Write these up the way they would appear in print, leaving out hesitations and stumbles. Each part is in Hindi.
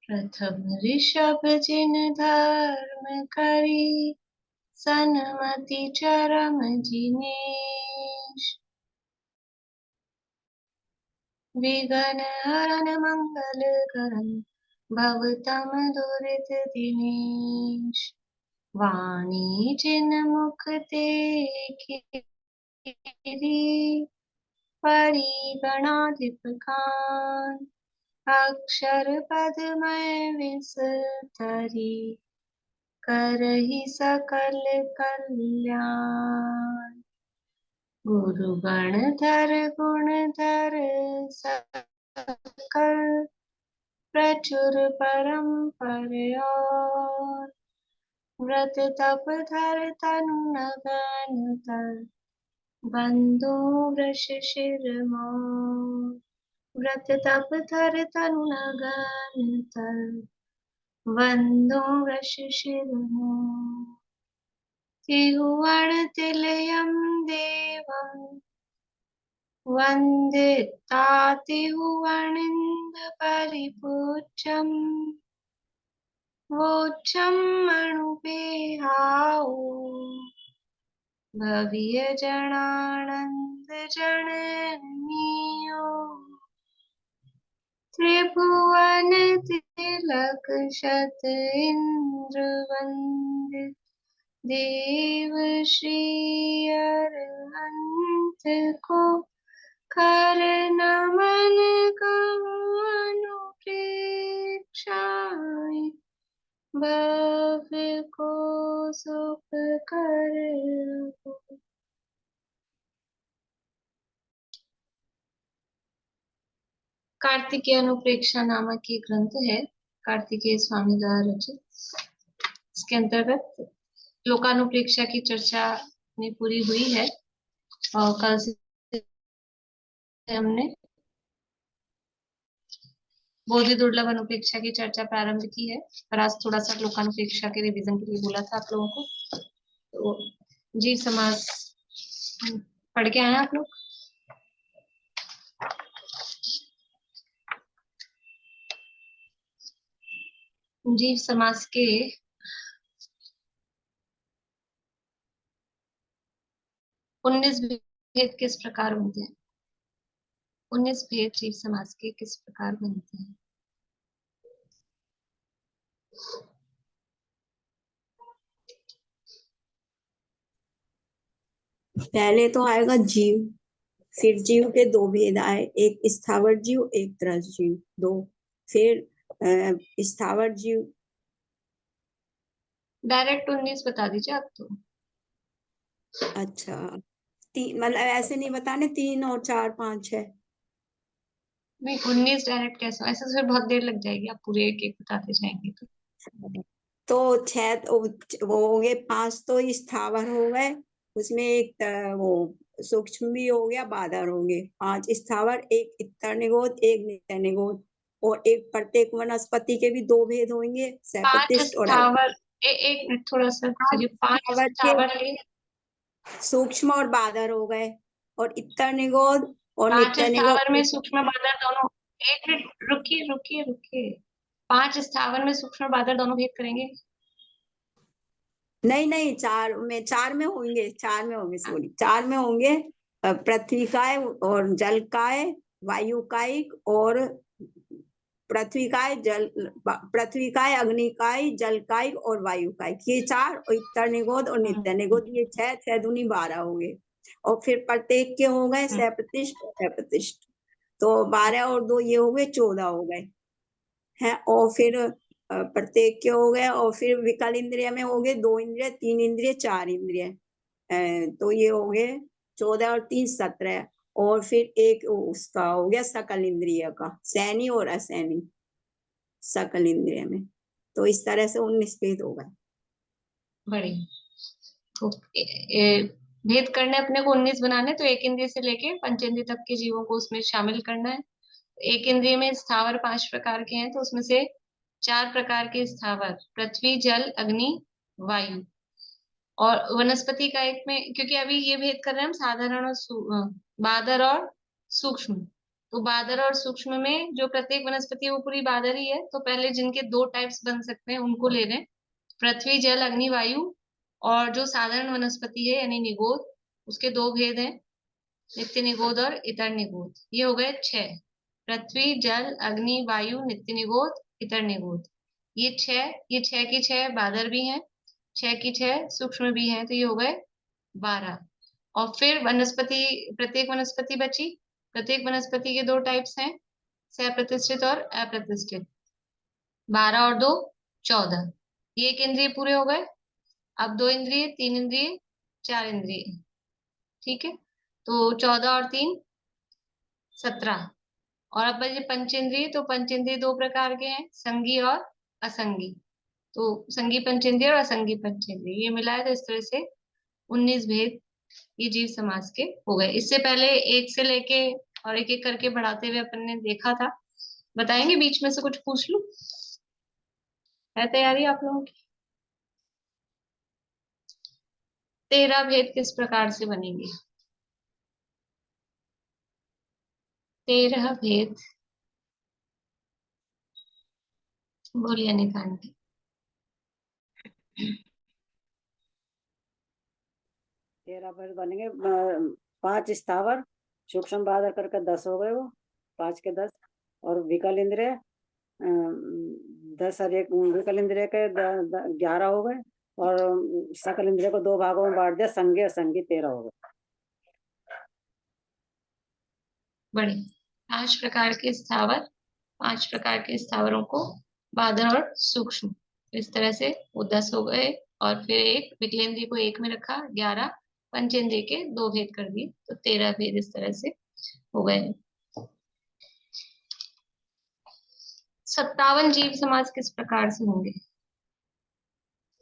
प्रथम ऋषभ जिन धर्म करी, सन्मति चरम जिनेश। विघ्न हरन मंगल करन, भवतम दुरित दिनेश। वाणी जिन मुख ते खिरी, परी गणाधिप खान। अक्षर पदमय विस्तरी, करहि सकल कल्याण। गुरु गणधर गुणधर सकल, प्रचुर परम्पर और। व्रत तप धर तनु लगन तर, बंधु वृष शिर मोर। व्रत तप धर तनु लगन तर, बंधु वृष शिर मोर। तिहुवन तिलयम देवम, वंदिता तिहुवनिंद परिपूज्यम। वोच्चम मणुपेहाओ, भव्य जनानंद जननीयो। त्रिभुवन तिलक शत इंद्र वंदित, देव श्री अरहंत को। कर नमन कहानु प्रेक्षाएं, भव्य को सुख कर। कार्तिकेय अनुप्रेक्षा नामक ये ग्रंथ है, कार्तिकेय स्वामी द्वारा रचित। इसके अंतर्गत लोकानुप्रेक्षा की चर्चा में पूरी हुई है और कल से हमने बोधि दुर्लभ अनुप्रेक्षा की चर्चा प्रारंभ की है, पर आज थोड़ा सा लोकानुप्रेक्षा के रिवीजन के लिए बोला था आप लोगों को। तो जीव समास पढ़ के आए आप लोग? जीव समास के 19 भेद किस प्रकार बनते हैं? 19 भेद जीव समास के किस प्रकार बनते हैं? पहले तो आएगा जीव, फिर जीव के दो भेद आए, एक स्थावर जीव एक त्रस जीव, दो। फिर स्थावर जीव डायरेक्ट 19 बता दीजिए आप तो। अच्छा, मतलब ऐसे नहीं बताने, 3 और 4 5 6 नहीं, 19 डायरेक्ट कैसे? ऐसे तो फिर बहुत देर लग जाएगी, आप पूरे एक एक बताते जाएंगे तो 6 वो हो गए, 5 तो स्थावर हो गए, उसमें एक वो सूक्ष्म भी हो गया, बादर हो गए। 5 स्थावर, एक इत्तर निगोद, एक नित्य निगोद, और एक प्रत्येक वनस्पति के भी 2 भेद होंगे, 5 सप्रतिष्ठ और स्थावर। एक मिनट थोड़ा सा 5 स्थावर है, सूक्ष्म और बादर हो गए, और इत्तर निगोद और 5 नित्य स्थावर में निगोद। सूक्ष्म बादर दोनों। एक मिनट रुकिए रुकिए रुकिए, 5 स्थावर में सूक्ष्म बादर दोनों भेद करेंगे? नहीं, 4 में होंगे, 4 में होंगे, सॉरी 4 में होंगे। पृथ्वी काय और जल काय, वायु कायिक और पृथ्वी काय, पृथ्वी काय, अग्नि काय, जल कायिक और वायु कायिक, ये 4, और इत्तर निगोद और नित्य निगोद, ये 6, 6 दूनी 12 हो गए। और फिर प्रत्येक के हो गए सप्रतिष्ठ और अप्रतिष्ठ, तो 12 और 2 ये हो गए, 14 हो गए हैं। और फिर प्रत्येक के हो गए, और फिर विकल इंद्रिय में हो गए 2 इंद्रिय, 3 इंद्रिय, 4 इंद्रिय, तो ये हो गए 14 और 3 17। और फिर एक उसका हो गया सकल इंद्रिय का, सैनी और असैनी सकल इंद्रिय में। तो इस तरह से 19 भेद हो गए। बड़ी तो भेद करने अपने को 19 बनाने, तो एक इंद्रिय से लेके पंचेंद्रिय तक के जीवों को उसमें शामिल करना है। एक इंद्रिय में स्थावर 5 प्रकार के हैं, तो उसमें से 4 प्रकार के स्थावर, पृथ्वी जल अग्नि वायु। और वनस्पति का एक में, क्योंकि अभी ये भेद कर रहे हैं हम साधारण और बादर और सूक्ष्म, तो बादर और सूक्ष्म में जो प्रत्येक वनस्पति है वो पूरी बादर ही है। तो पहले जिनके दो टाइप्स बन सकते हैं उनको ले लें, पृथ्वी जल अग्नि वायु। और जो साधारण वनस्पति है यानी निगोद, उसके दो भेद हैं, नित्य निगोद और इतर निगोद। ये हो गए 6, पृथ्वी जल अग्नि वायु नित्य निगोद इतर निगोद। ये 6, ये 6 की 6 बादर भी हैं, 6 की 6 सूक्ष्म भी हैं, तो ये हो गए 12। और फिर वनस्पति, प्रत्येक वनस्पति बची। प्रत्येक वनस्पति के दो टाइप्स हैं, सप्रतिष्ठित और अप्रतिष्ठित। 12 और 2 14। ये एक इंद्रिय पूरे हो गए। अब 2 इंद्रिय, 3 इंद्रिय, 4 इंद्रिय। ठीक है, तो 14 और 3 17। और अब बचे पंचेंद्रिय। तो पंचेंद्रिय दो प्रकार के हैं, संगी और असंगी। तो संगी पंचेंद्रिय और असंगी पंचेंद्रिय ये मिलाए तो इस तरह से 19 भेद ये जीव समाज के हो गए। इससे पहले एक से लेके और एक एक करके बढ़ाते हुए अपन ने देखा था। बताएंगे बीच में से कुछ पूछ लूं? है तैयारी आप लोगों की? 13 भेद किस प्रकार से बनेंगे? 13 भेद बोलिए अनिता आंटी। 13 भेद बनेंगे। 5 स्थावर सूक्ष्म बादर करके 10 हो गए, वो 5 के 10। और विकल इंद्रिय 10 और 1 विकल इंद्रिय के 11 हो गए। और सकल इंद्रिय को 2 भागों में बांट दिया, संगी और संगी 13 हो गए। बड़े 5 प्रकार के स्थावर, 5 प्रकार के स्थावरों को बादर और सूक्ष्म, इस तरह से वो 10 हो गए। और फिर एक विकलेंद्रिय को 1 में रखा, 11 पंचेंद्रिय के 2 भेद कर दिए, तो 13 भेद इस तरह से हो गए। 57 जीव समास किस प्रकार से होंगे?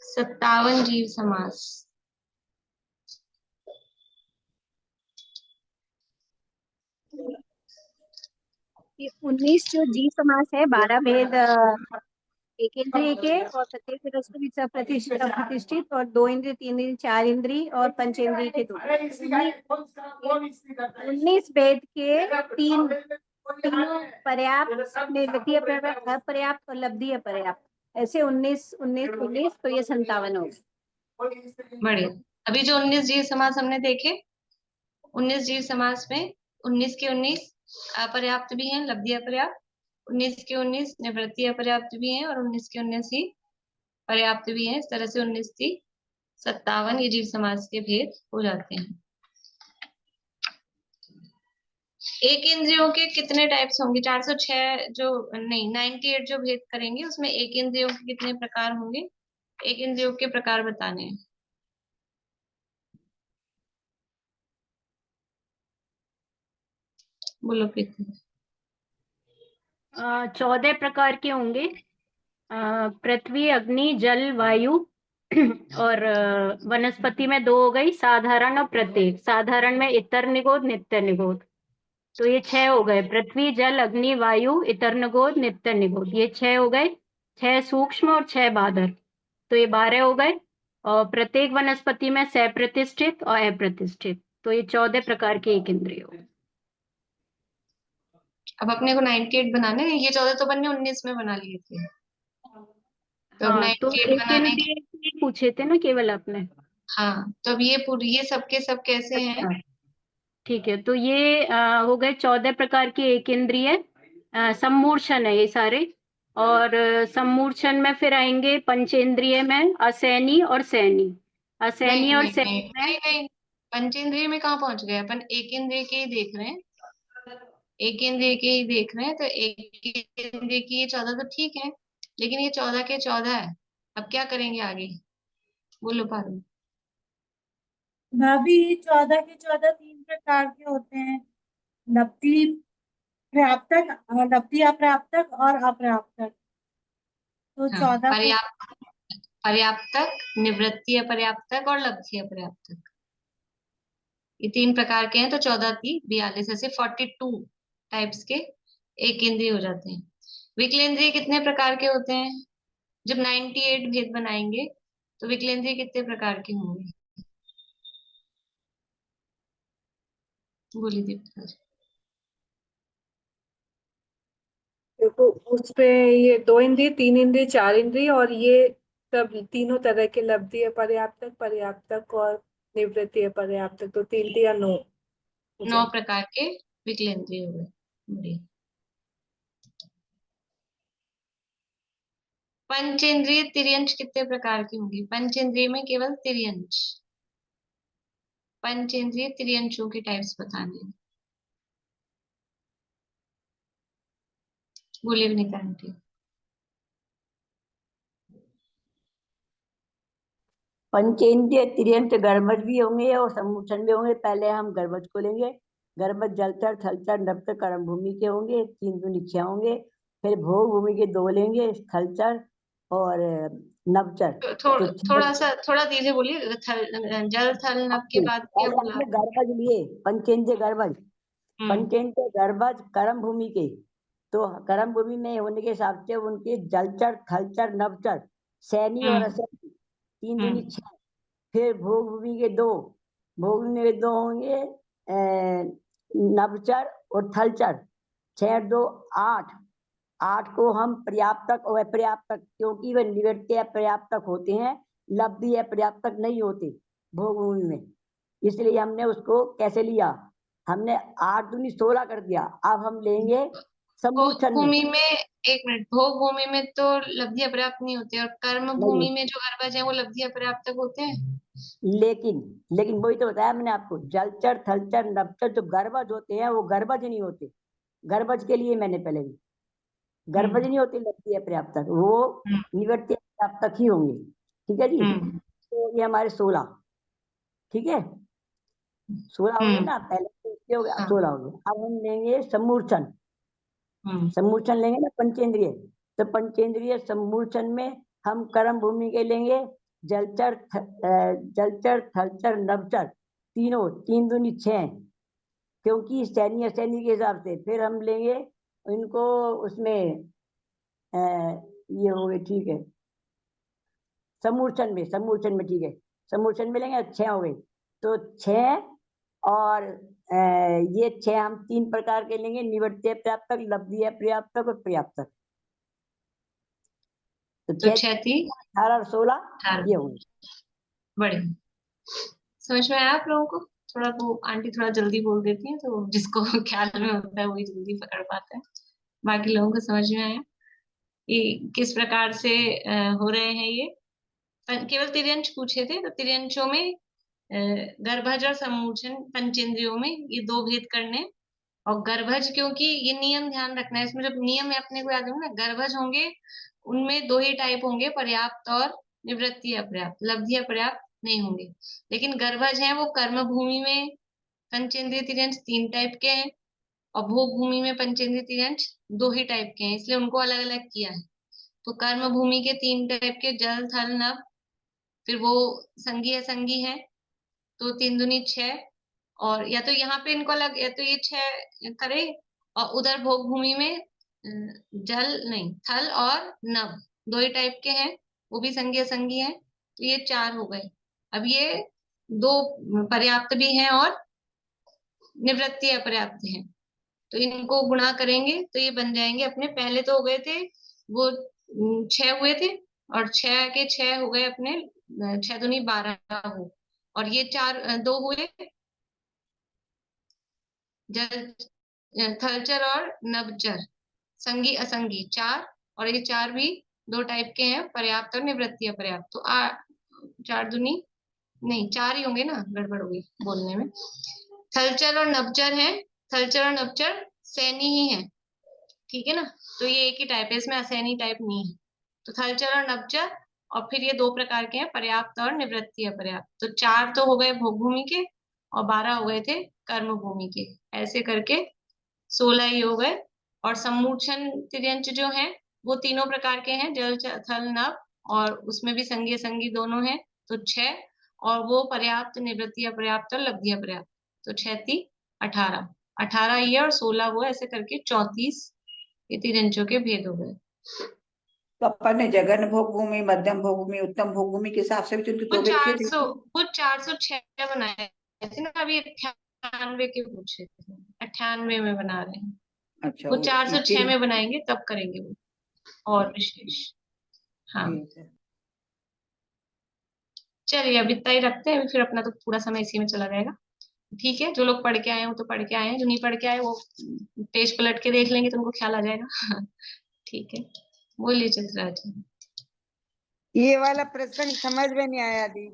57 जीव समास। ये 19 जो जीव समास है, 12 भेद एक इंद्रिय के और प्रत्येक वनस्पति प्रतिष्ठित अप्रतिष्ठित, और 2 इंद्रिय 3 इंद्रिय 4 इंद्रिय और पंचेंद्रिय के 2। 19 भेद के तीनों पर्याप्त, निर्वृतीय अपर्याप्त और लब्धि अपर्याप्त, ऐसे 19 19 19, तो ये 57 हो गए। बढ़िया। अभी जो 19 जीव समास हमने देखे, 19 जीव समास में 19 के 19 अपर्याप्त भी हैं, लब्धि अपर्याप्त। 19 के 19 निवृत्ति अपर्याप्त भी हैं और 19 के 19 ही पर्याप्त भी हैं। इस तरह से 19 थी 57 ये जीव समास के भेद हो जाते हैं। एक इंद्रियों के कितने टाइप्स होंगे? 406 जो नहीं 98 जो भेद करेंगे उसमें एक इंद्रियों के कितने प्रकार होंगे? एक इंद्रियों के प्रकार बताने हैं। बोलो कितने? 14 प्रकार के होंगे। पृथ्वी अग्नि जल वायु और वनस्पति में 2 हो गई, साधारण और प्रत्येक। साधारण में इतर निगोद नित्य निगोद, तो ये 6 हो गए। पृथ्वी जल अग्नि वायु इतर निगोद नित्य निगोद, ये 6 हो गए। 6 सूक्ष्म और 6 बादर, तो ये 12 हो गए। और प्रत्येक वनस्पति में सप्रतिष्ठित और अप्रतिष्ठित, तो ये 14 प्रकार के एक इंद्रिय हो गए। अब अपने को 98 बनाने हैं। ये 14 तो बनने 19 में बना लिए थे, तो अब हाँ, तो 98 एक बनाने। इंद्रिय पूछे थे ना केवल आपने। हाँ, तो अब ये पूरी ये सबके सब कैसे हैं? अच्छा, ठीक है। तो ये हो गए 14 प्रकार के एक इंद्रिय। सम्मूर्छन है ये सारे। और सम्मूर्छन में फिर आएंगे पंचेंद्रिय में असैनी और सैनी। असैनी नहीं और नहीं नहीं सैनी में नहीं नहीं, पंचेंद्रिय में कहाँ पहुंच गए अपन? एक इंद्रिय के ही देख रहे हैं, एक इंद्रिय के ही देख रहे हैं। तो एक इंद्रिय की ये 14 तो ठीक है, लेकिन ये 14 के 14 है। अब क्या करेंगे आगे? बोलो पारो। भाभी 14 के 14 3 प्रकार के होते हैं, लब्धि प्राप्तक, लब्धि अप्राप्तक और अप्राप्तक। तो हाँ, 14 को पर्याप्तक, निवृत्ति अपर्याप्तक और लब्धि अपर्याप्तक, ये 3 प्रकार के हैं। तो 14 थी 42, ऐसे 42 टाइप्स के एक इंद्रिय हो जाते हैं। विकलेंद्रिय कितने प्रकार के होते हैं? जब 98 भेद बनाएंगे तो विकलेंद्रिय कितने प्रकार के होंगे? बोलिए दीपिका जी। उस पे ये 2 इंद्रिय, 3 इंद्रिय, 4 इंद्रिय और ये सब तीनों तरह के लब्धीय पर्याप्तक, पर्याप्तक और निवृत्तीय पर्याप्तक, तो 3 या 9 9 प्रकार के विकलेंद्रिय हो गए। बढ़िया। पंचेंद्रिय तिर्यंश कितने प्रकार की होंगी? पंचेंद्रिय में केवल तिर्यंश। पंचेंद्रिय तिर्यंशों के टाइप्स बताने हैं। बोलिए विनीता आंटी। पंचेंद्रिय तिर्यंश गर्भज भी होंगे और सम्मोचन भी होंगे। पहले हम गर्भज को लेंगे। गर्भज जलचर, थलचर, नभचर, कर्म भूमि के होंगे, 3 दूनी 6 होंगे। फिर भोग भूमि के 2 लेंगे, थलचर और नभचर। थोड़ा धीरे बोलिए। जल थल नभ के बाद क्या पहले बोला? हमने गर्भज लिए, पंचेंद्रिय गर्भज। पंचेंद्रिय गर्भज कर्म भूमि के, तो कर्म भूमि में होने के हिसाब से उनके जलचर, थलचर, नभचर, सैनी और असैनी, 3 दूनी 6। फिर भोग भूमि के 2, भोग भूमि के 2 होंगे नभचर और थलचर, 6 2 8। 8 को हम पर्याप्तक और अपर्याप्तक, क्योंकि वे निवृत्तीय पर्याप्तक होते हैं, लब्धीय पर्याप्तक नहीं होते भोग भूमि में, इसलिए हमने उसको कैसे लिया, हमने 8 दूनी 16 कर दिया। अब हम लेंगे भोग सम्मोचन में। भूमि में, एक मिनट, भोग भूमि में तो लब्धि पर्याप्त नहीं होते और कर्म भूमि में जो गर्भज है वो लब्धि पर्याप्तक होते हैं। लेकिन वही तो बताया मैंने आपको, जलचर, थलचर, नभचर जो गर्भज होते हैं वो गर्भज नहीं होते। गर्भज के लिए मैंने पहले भी, गर्भज नहीं होते लब्धीय पर्याप्तक, वो निवृत्तीय पर्याप्तक ही होंगे। ठीक है जी। तो ये हमारे 16, ठीक है, 16 हो गए ना, पहले तो इसके हो गया, 16 हो गए। अब हम लेंगे सम्मूर्छन। सम्मूर्छन लेंगे ना पंचेंद्रिय, तो पंचेंद्रिय सम्मूर्छन में हम कर्म भूमि के लेंगे जलचर, थलचर, नभचर, तीनों, 3 दूनी 6, क्योंकि सैनी असैनी के हिसाब से। फिर हम लेंगे इनको उसमें ये हो गए, ठीक है, सम्मूर्छन में ठीक है, सम्मूर्छन में लेंगे 6 हो गए, तो 6 और ये 6 हम 3 प्रकार के लेंगे, निवृत्तीय पर्याप्तक, लब्धीय पर्याप्तक और पर्याप्तक। तो 6 थी 18 और 16 ये होंगे। बड़े समझ में आया आप लोगों को? थोड़ा वो आंटी थोड़ा जल्दी बोल देती है, तो जिसको ख्याल में होता है वही जल्दी पकड़ पाता है। बाकी लोगों को समझ में आया ये किस प्रकार से हो रहे हैं ये? केवल तिर्यंश पूछे थे, तो तिर्यंशों में गर्भज और सम्मोचन पंचेंद्रियों में ये 2 भेद करने। और गर्भज, क्योंकि ये नियम ध्यान रखना है इसमें, जब नियम है अपने को याद होंगे ना, गर्भज होंगे उनमें 2 ही टाइप होंगे, पर्याप्त और निवृत्ति अपर्याप्त, लब्धि अपर्याप्त नहीं होंगे। लेकिन गर्भज हैं वो कर्म भूमि में पंचेंद्रिय तिर्यंश 3 टाइप के हैं और भोग भूमि में पंचेंद्रिय तिर्यंश 2 ही टाइप के हैं, इसलिए उनको अलग अलग किया है। तो कर्म भूमि के 3 टाइप के जल थल नभ, फिर वो संगी असंगी है, तो 3 दूनी 6, और या तो यहाँ पे इनको अलग, या तो ये 6 करे, और उधर भोग भूमि में जल नहीं, थल और नभ 2 ही टाइप के हैं, वो भी संगी असंगी है, तो ये 4 हो गए। अब ये 2 पर्याप्त भी हैं और निवृत्ति अपर्याप्त हैं, तो इनको गुणा करेंगे तो ये बन जाएंगे अपने, पहले तो हो गए थे वो 6 हुए थे, और 6 के 6 हो गए अपने, 6 दूनी 12 हो, और ये 2 हुए जल थलचर और नभचर, संगी असंगी 4, और ये 4 भी 2 टाइप के हैं, पर्याप्त और निवृत्ति अपर्याप्त। तो 4 दूनी नहीं 4 ही होंगे ना, गड़बड़ हो गई बोलने में। थलचर और नभचर है, थलचर और नभचर सैनी ही है, ठीक है ना, तो ये एक ही टाइप है, इसमें असैनी टाइप नहीं है। तो थलचर और नभचर, और फिर ये 2 प्रकार के हैं, पर्याप्त और निवृत्ति अपर्याप्त। तो 4 तो हो गए भोग भूमि के और 12 हो गए थे कर्म भूमि के, ऐसे करके 16 ही हो गए। और सम्मूर्छन तिर्यंश जो है वो तीनों प्रकार के हैं, जल थल नभ, और उसमें भी संगी असंगी दोनों हैं, तो 6, और वो पर्याप्त, निवृत्ति अपर्याप्त और लब्धि अपर्याप्त, तो 6 18, 18 ये और 16 वो, ऐसे करके 34 ये तिर्यंशों के भेद हो गए। तो अपन ने जघन भोग भूमि, मध्यम भोग भूमि, उत्तम भोग भूमि के हिसाब से भी तो 2 भेद किए थे। कुछ 406 बनाए थे ना, अभी 98 के पूछे थे, 98 में बना रहे हैं। अच्छा, वो 406 में बनाएंगे तब करेंगे वो। और विशेष। हाँ ठीक है। चलिए अब इतना ही रखते हैं, फिर अपना तो पूरा समय इसी में चला जाएगा। ठीक है, जो लोग पढ़ के आए हैं वो तो पढ़ के आए हैं, जो नहीं पढ़ के आए वो पेज पलट के देख लेंगे तो उनको ख्याल आ जाएगा। ठीक है, बोलिए चित्राज जी। ये वाला प्रसंग समझ में नहीं आया दी।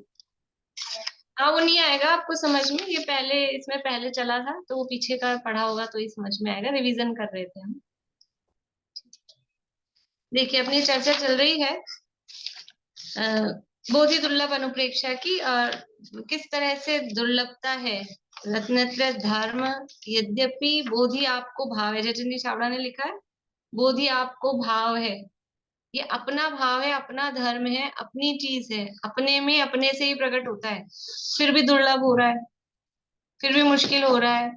हाँ वो नहीं आएगा आपको समझ में, ये पहले इसमें पहले चला था तो वो पीछे का पढ़ा होगा तो ही समझ में आएगा, रिवीजन कर रहे थे हम। देखिए अपनी चर्चा चल रही है बोधि दुर्लभ अनुप्रेक्षा की, और किस तरह से दुर्लभता है रत्नत्र धर्म। यद्यपि बोधि आपको भाव है, जयचंद्र छाबड़ा ने लिखा है बोधि आपको भाव है, ये अपना भाव है, अपना धर्म है, अपनी चीज है, अपने में अपने से ही प्रकट होता है, फिर भी दुर्लभ हो रहा है, फिर भी मुश्किल हो रहा है,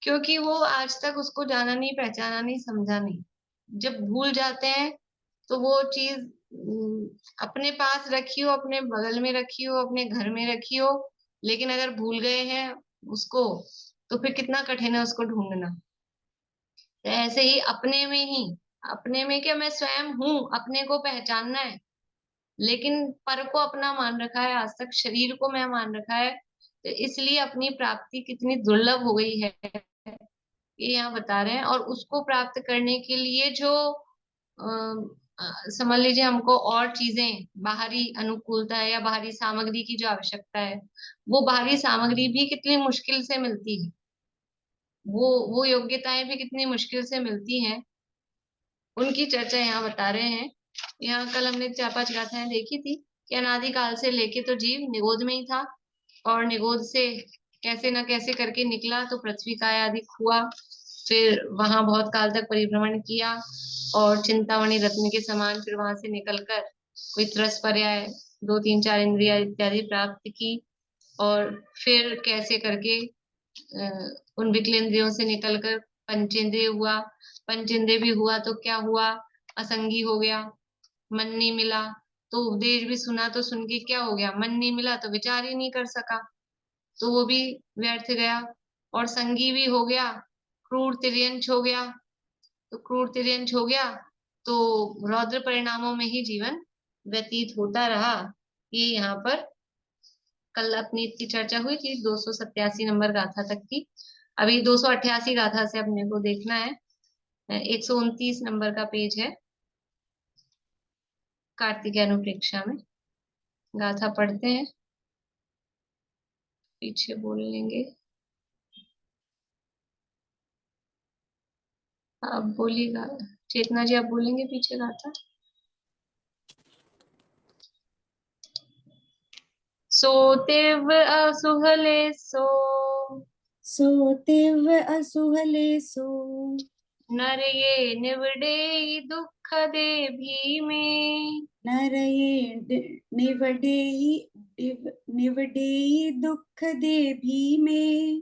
क्योंकि वो आज तक उसको जाना नहीं, पहचाना नहीं, समझा नहीं। जब भूल जाते हैं तो वो चीज अपने पास रखी हो, अपने बगल में रखी हो, अपने घर में रखी हो, लेकिन अगर भूल गए हैं उसको तो फिर कितना कठिन है उसको ढूंढना। तो ऐसे ही अपने में ही, अपने में क्या मैं स्वयं हूं, अपने को पहचानना है, लेकिन पर को अपना मान रखा है, आज तक शरीर को मैं मान रखा है, तो इसलिए अपनी प्राप्ति कितनी दुर्लभ हो गई है ये यहाँ बता रहे हैं। और उसको प्राप्त करने के लिए जो समझ लीजिए हमको और चीजें बाहरी अनुकूलता है या बाहरी सामग्री की जो आवश्यकता है, वो बाहरी सामग्री भी कितनी मुश्किल से मिलती है, वो योग्यताएं भी कितनी मुश्किल से मिलती हैं, उनकी चर्चा यहाँ बता रहे हैं। यहाँ कल हमने 4-5 गाथाएं देखी थी कि अनादिकाल से लेके तो जीव निगोद में ही था, और निगोद से कैसे ना कैसे करके निकला तो पृथ्वी का आदि हुआ, फिर वहां बहुत काल तक परिभ्रमण किया और चिंतामणि रत्न के समान फिर वहां से निकलकर कोई त्रस पर्याय 2-3-4 इंद्रिया इत्यादि प्राप्त की, और फिर कैसे करके उन विकल इंद्रियों से निकलकर पंचेंद्रिय हुआ, पंचेंद्रिय भी हुआ तो क्या हुआ, असंगी हो गया, मन नहीं मिला, तो उपदेश भी सुना तो सुन के क्या हो गया, मन नहीं मिला तो विचार ही नहीं कर सका, तो वो भी व्यर्थ गया, और संगी भी हो गया, क्रूर तिर्यंच हो गया, तो क्रूर तिर्यंच हो गया तो रौद्र परिणामों में ही जीवन व्यतीत होता रहा। ये यहाँ पर कल अपनी इतनी चर्चा हुई थी 287 नंबर गाथा तक की, अभी 288 गाथा से अपने को देखना है, 129 नंबर का पेज है कार्तिक अनुप्रेक्षा में। गाथा पढ़ते हैं, पीछे बोल लेंगे, आप बोलिएगा चेतना जी, आप बोलेंगे पीछे गाथा। सोतेव असुहले सो, सोतेव असुहले सो, नर ये निवडे दुख दे भी में, नरये निवडेहि दुख दे भी में,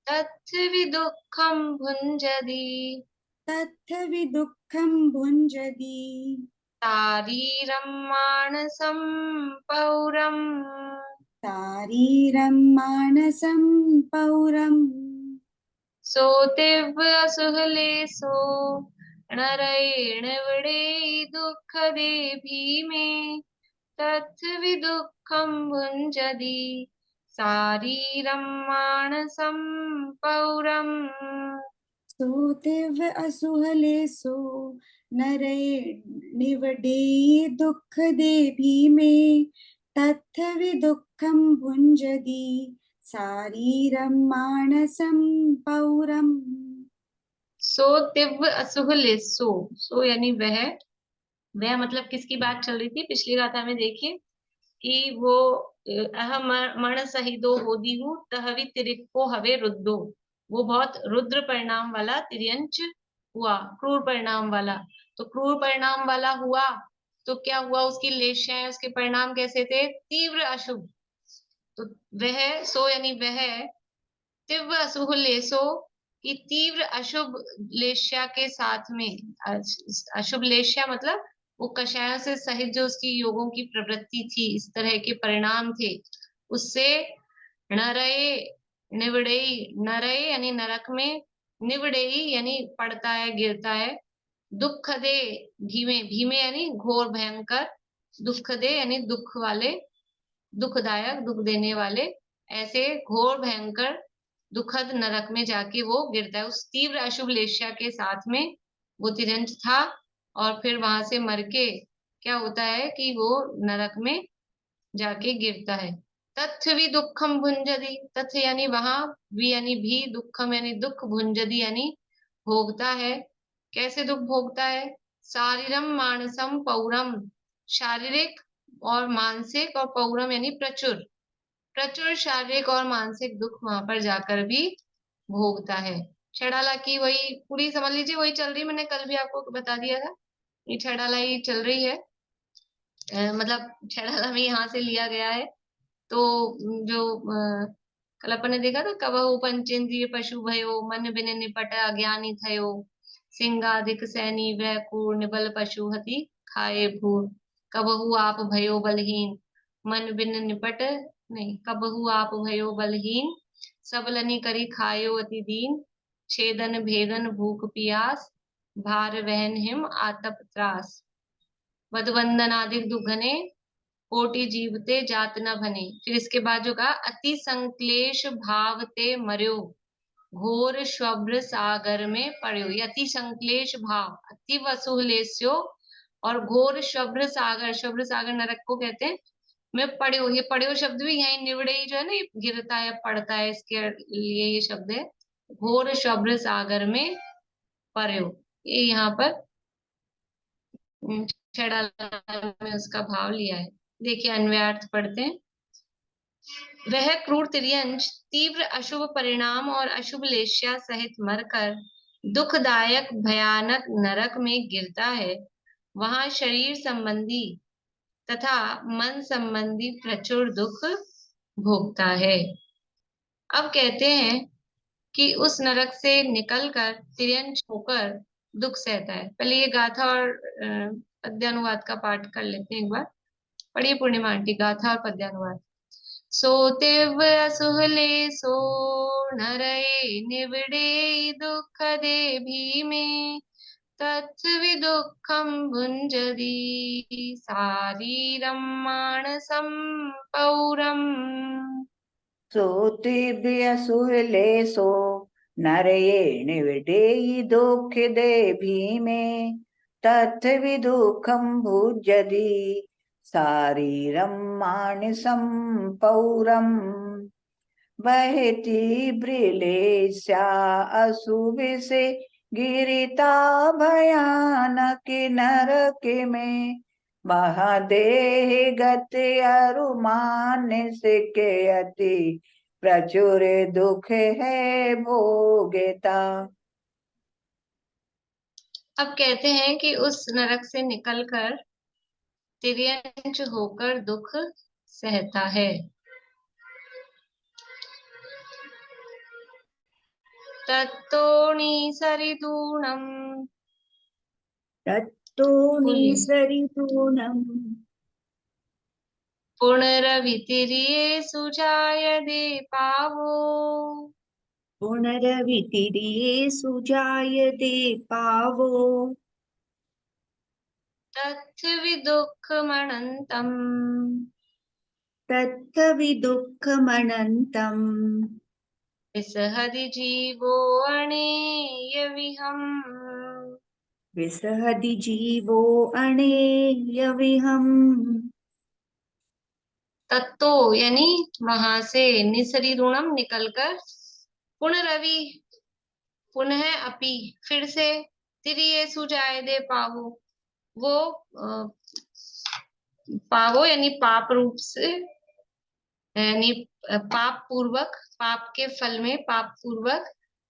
तथ विदुःखं भुञ्जति, तत्थ विदुःखं भुञ्जति, शारीरं मानसं पौरम्, शारीरं मानसं पौरम्। सोतेव असुहले सो, नरेण वडे दुःख दे भीमे, तथ विदुःखं भुञ्जति, शारीरं मानसं पौरम्। सोतेव असुहले सो, नरे निवडे दुख दे भी में, तत्थ विदुःखं भुञ्जति, शारीरं मानसं पौरम्। सो तिव्व असुहले सो यानी वह मतलब किसकी बात चल रही थी पिछली गाथा में, देखिए कि वो अहम मण सहिदो होदी हूँ तहवि तिरिक्को हवे रुद्धो, वो बहुत रुद्र परिणाम वाला तिर्यंच हुआ, क्रूर परिणाम वाला, तो क्रूर परिणाम वाला हुआ तो क्या हुआ, उसकी लेशाएं, उसके परिणाम कैसे थे, तीव्र अशुभ। तो वह सो यानी वह तीव्र अशुभ लेसो की तीव्र अशुभ लेश्या के साथ में, अशुभ लेश्या मतलब वो कषायों से सहित जो उसकी योगों की प्रवृत्ति थी, इस तरह के परिणाम थे, उससे नरये निवड़ेई, नरये यानी नरक में, निवड़ेई यानी पड़ता है, गिरता है, दुखदे भीमे, भीमे यानी घोर भयंकर, दुखदे यानी दुख वाले, दुखदायक दुख देने वाले, ऐसे घोर भयंकर दुखद नरक में जाके वो गिरता है। उस तीव्र अशुभ लेस्या के साथ में वो तिर्यंच था और फिर वहां से मर के क्या होता है कि वो नरक में जाके गिरता है। तथ्य भी दुखम भुंजदी, तथ्य यानी वहां, भी यानी भी, दुखम यानी दुख, भुंजदी यानी भोगता है। कैसे दुख भोगता है? शारीरम मानसम पौरम, शारीरिक और मानसिक, और पौरम यानी प्रचुर, प्रचुर शारीरिक और मानसिक दुख वहां पर जाकर भी भोगता है। छेड़ाला की वही पूरी समझ लीजिए, वही चल रही, मैंने कल भी आपको बता दिया था, ये छेड़ाला ही चल रही है। मतलब छेड़ाला में यहाँ से लिया गया है। तो जो कल अपन ने देखा था, कबहु पंचेंद्रिय पशु भयो, मन बिन निपट अज्ञानी थयो, सिंगाधिक सैनी व्याकुर, निबल पशु हति खाए भूर, कबहु आप भयो बलहीन, मन बिन निपट, नहीं, कबहु आप भयो बलहीन, सबलनी करी खायो अति दीन, छेदन भेदन भूख पियास, भार वहन हिम आतप त्रास, वधवंदन आदि दुघने, कोटि जीवते जात न भने। फिर इसके बाद जो कहा, अति संक्लेश भाव ते मर्यो, घोर श्वभ्र सागर में पड़्यो। ये अति संक्लेश भाव, अति वसुहलेस्यो और घोर श्वभ्र सागर, श्वभ्र सागर नरक को कहते हैं, में पड़्यो। ये पड़्यो शब्द भी यही निवड़े ही जो है ना, ये गिरता है पड़ता है, इसके लिए ये शब्द है। घोर श्वभ्र सागर में पड़्यो, ये यहाँ पर छेड़ाला में उसका भाव लिया है। देखिए अन्वयार्थ पढ़ते हैं। वह क्रूर तिर्यंच तीव्र अशुभ परिणाम और अशुभ लेस्या सहित मरकर दुखदायक भयानक नरक में गिरता है। वहां शरीर संबंधी तथा मन संबंधी प्रचुर दुख भोगता है। अब कहते हैं कि उस नरक से निकलकर तिर्यंच होकर दुख सहता है। पहले ये गाथा और पद्यानुवाद का पाठ कर लेते हैं एक बार। पढ़िए पूर्णिमा आंटी, गाथा और पद्यानुवाद। सोतिव असुहले सो नरये निवडे दुख दे भीमे, तत्सवि दुःखं भुञ्जति शारीरं मानसं पौरम्। सोतिभ्य सुहलेसो नरये निविडेयि दुःख दे भीमे, तत्सवि दुःखं भुञ्जति शारीरं मानसं पौरम्। बहती ब्रिलेस्या अशुभ से गिरिता भयानक नरक में, महादेह गति अरुमान से के अति प्रचुर दुख है भोगता। अब कहते हैं कि उस नरक से निकलकर तिर्यंच होकर दुख सहता है। तत्तोणी सरिदूणम, तत्तोणी सरिदूणम, पुनरवितिर्ये सुजायते पावो, पुनरवितिर्ये सुजायते पावो, तत्विदुःखमनन्तम्, तत्विदुःखमनन्तम्, विसहति जीवो अणेयविहम्, विसहति जीवो अणेयविहम्। तत्तो यानी वहां से, निसरीदूणम निकलकर, पुनरवि पुनः अपि फिर से, तिरिये सुजायदे पावो वो पावो यानी पाप रूप से, यानी पाप पूर्वक, पाप के फल में पाप पूर्वक,